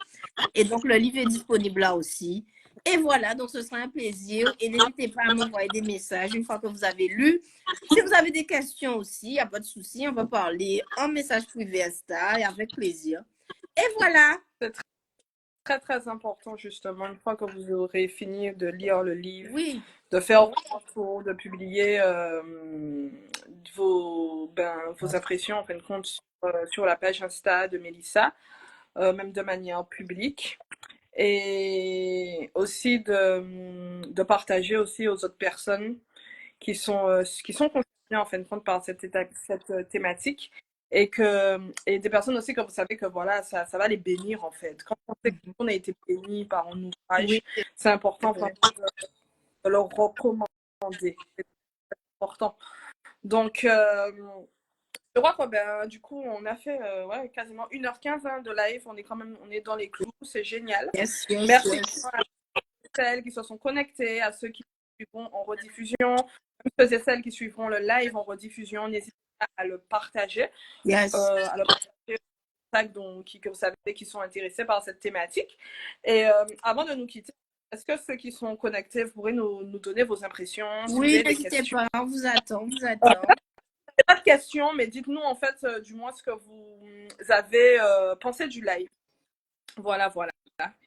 Speaker 1: Et donc, le livre est disponible là aussi. Et voilà, donc ce sera un plaisir. Et n'hésitez pas à m'envoyer des messages une fois que vous avez lu. Si vous avez des questions aussi, il n'y a pas de souci, on va parler en message privé Insta et avec plaisir. Et voilà.
Speaker 2: C'est très, très important, justement, une fois que vous aurez fini de lire le livre,
Speaker 1: oui,
Speaker 2: de faire votre tour, de publier vos impressions, en fin de compte, sur la page Insta de Mélissa, même de manière publique. Et aussi de partager aussi aux autres personnes qui sont concernées en fin de compte par cette thématique et des personnes aussi que vous savez que voilà ça va les bénir en fait. Quand on sait qu'on a été béni par un ouvrage,
Speaker 1: oui,
Speaker 2: c'est important vraiment de leur recommander. C'est important. Donc je crois que du coup on a fait quasiment 1h15 de live, on est dans les clous, c'est génial.
Speaker 1: Yes,
Speaker 2: Merci
Speaker 1: yes.
Speaker 2: à celles qui se sont connectées, à ceux qui suivront en rediffusion, ceux et celles qui suivront le live en rediffusion, n'hésitez pas à le partager,
Speaker 1: Yes.
Speaker 2: que vous savez qui sont intéressés par cette thématique. Et avant de nous quitter, est-ce que ceux qui sont connectés, vous pourrez nous donner vos impressions?
Speaker 1: Oui, n'hésitez pas, on vous attend, on vous attend.
Speaker 2: Pas de questions, mais dites-nous en fait du moins ce que vous avez pensé du live. Voilà.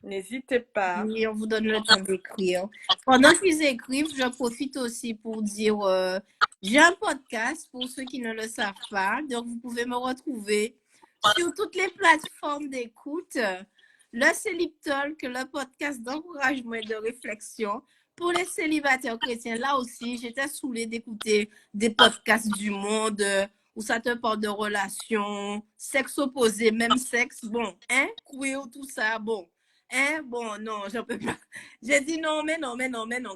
Speaker 2: N'hésitez pas.
Speaker 1: Oui, on vous donne le temps d'écrire. Pendant qu'ils écrivent, je profite aussi pour dire, j'ai un podcast pour ceux qui ne le savent pas. Donc, vous pouvez me retrouver sur toutes les plateformes d'écoute. Le Célib Talk, le podcast d'encouragement et de réflexion pour les célibataires chrétiens. Là aussi, j'étais saoulée d'écouter des podcasts du monde où ça te parle de relations, sexe opposé, même sexe. Bon, hein, queer, tout ça, bon. Hein, bon, non, je peux pas. J'ai dit non,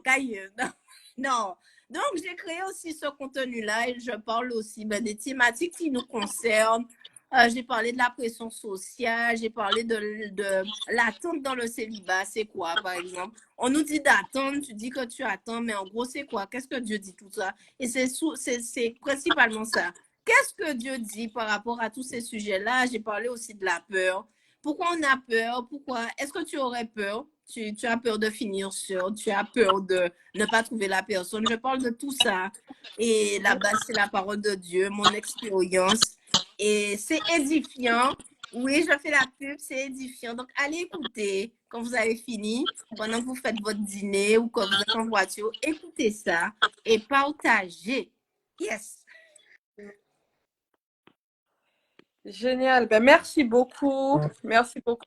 Speaker 1: caille, non, non. Donc, j'ai créé aussi ce contenu-là et je parle aussi des thématiques qui nous concernent. J'ai parlé de la pression sociale, j'ai parlé de l'attente dans le célibat. C'est quoi, par exemple? On nous dit d'attendre, tu dis que tu attends, mais en gros, c'est quoi? Qu'est-ce que Dieu dit tout ça? Et c'est principalement ça. Qu'est-ce que Dieu dit par rapport à tous ces sujets-là? J'ai parlé aussi de la peur. Pourquoi on a peur? Pourquoi? Est-ce que tu aurais peur? Tu as peur de finir seul, tu as peur de ne pas trouver la personne. Je parle de tout ça. Et là-bas, c'est la parole de Dieu, mon expérience. Et c'est édifiant. Oui, je fais la pub, c'est édifiant. Donc, allez écouter quand vous avez fini, pendant que vous faites votre dîner ou quand vous êtes en voiture. Écoutez ça et partagez. Yes.
Speaker 2: Génial. Merci beaucoup. Merci beaucoup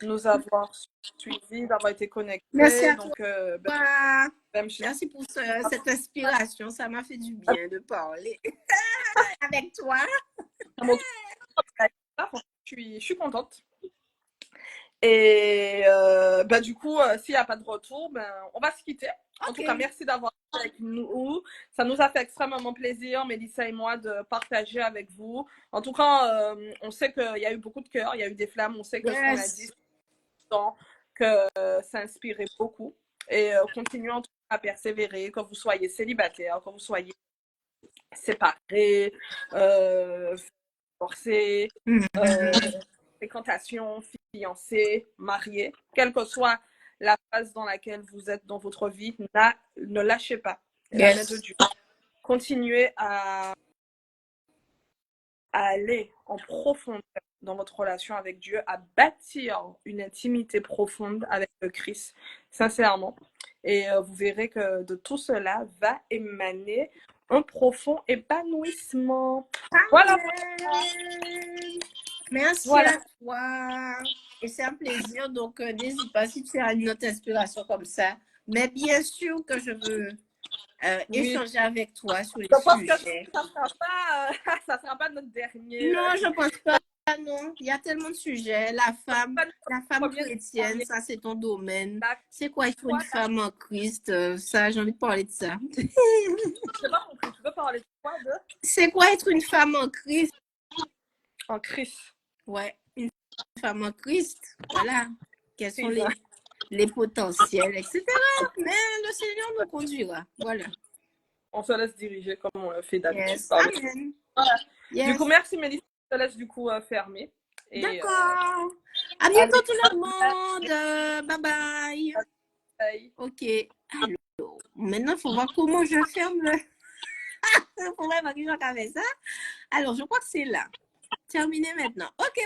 Speaker 2: de nous avoir suivis, d'avoir été connectés.
Speaker 1: Merci à
Speaker 2: donc,
Speaker 1: toi. Merci pour cette inspiration. Ça m'a fait du bien de parler avec toi.
Speaker 2: Je suis contente. Et du coup, s'il n'y a pas de retour, on va se quitter. En tout cas, merci d'avoir été avec nous. Ça nous a fait extrêmement plaisir, Mélissa et moi, de partager avec vous. En tout cas, on sait qu'il y a eu beaucoup de cœur, il y a eu des flammes. On sait que ce qu'on a dit temps que ça inspirait beaucoup. Et continuons à persévérer, que vous soyez célibataire, que vous soyez séparés, divorcés, fréquentation, fiancés, mariés, quelle que soit la phase dans laquelle vous êtes dans votre vie, ne lâchez pas la main de Dieu. Continuez à aller en profondeur dans votre relation avec Dieu, à bâtir une intimité profonde avec le Christ, sincèrement. Et vous verrez que de tout cela va émaner un profond épanouissement. Voilà.
Speaker 1: Merci à toi. Et c'est un plaisir. Donc, n'hésite pas si tu as une autre inspiration comme ça. Mais bien sûr que je veux échanger avec toi sur les sujets.
Speaker 2: Ça sera pas notre dernier.
Speaker 1: Non, je pense pas. Non, il y a tellement de sujets. La femme chrétienne, ça c'est ton domaine. C'est quoi être une femme en Christ? Ça, j'ai envie de parler de ça.
Speaker 2: Je n'ai pas compris. Tu veux parler de quoi?
Speaker 1: C'est quoi être une femme en Christ?
Speaker 2: En Christ.
Speaker 1: Ouais, une femme en Christ. Voilà. Quels sont les potentiels, etc. Mais le Seigneur nous conduira. Voilà.
Speaker 2: On se laisse diriger comme on le fait d'habitude.
Speaker 1: Yes. Amen.
Speaker 2: Voilà.
Speaker 1: Yes.
Speaker 2: Du coup, merci Mélissa. Je te laisse du coup fermer.
Speaker 1: D'accord. À bientôt tout le monde. Bye bye.
Speaker 2: Bye.
Speaker 1: Ok. Alors, maintenant, il faut voir comment je ferme le problème avec ça. Alors, je crois que c'est là. Terminé maintenant. Ok.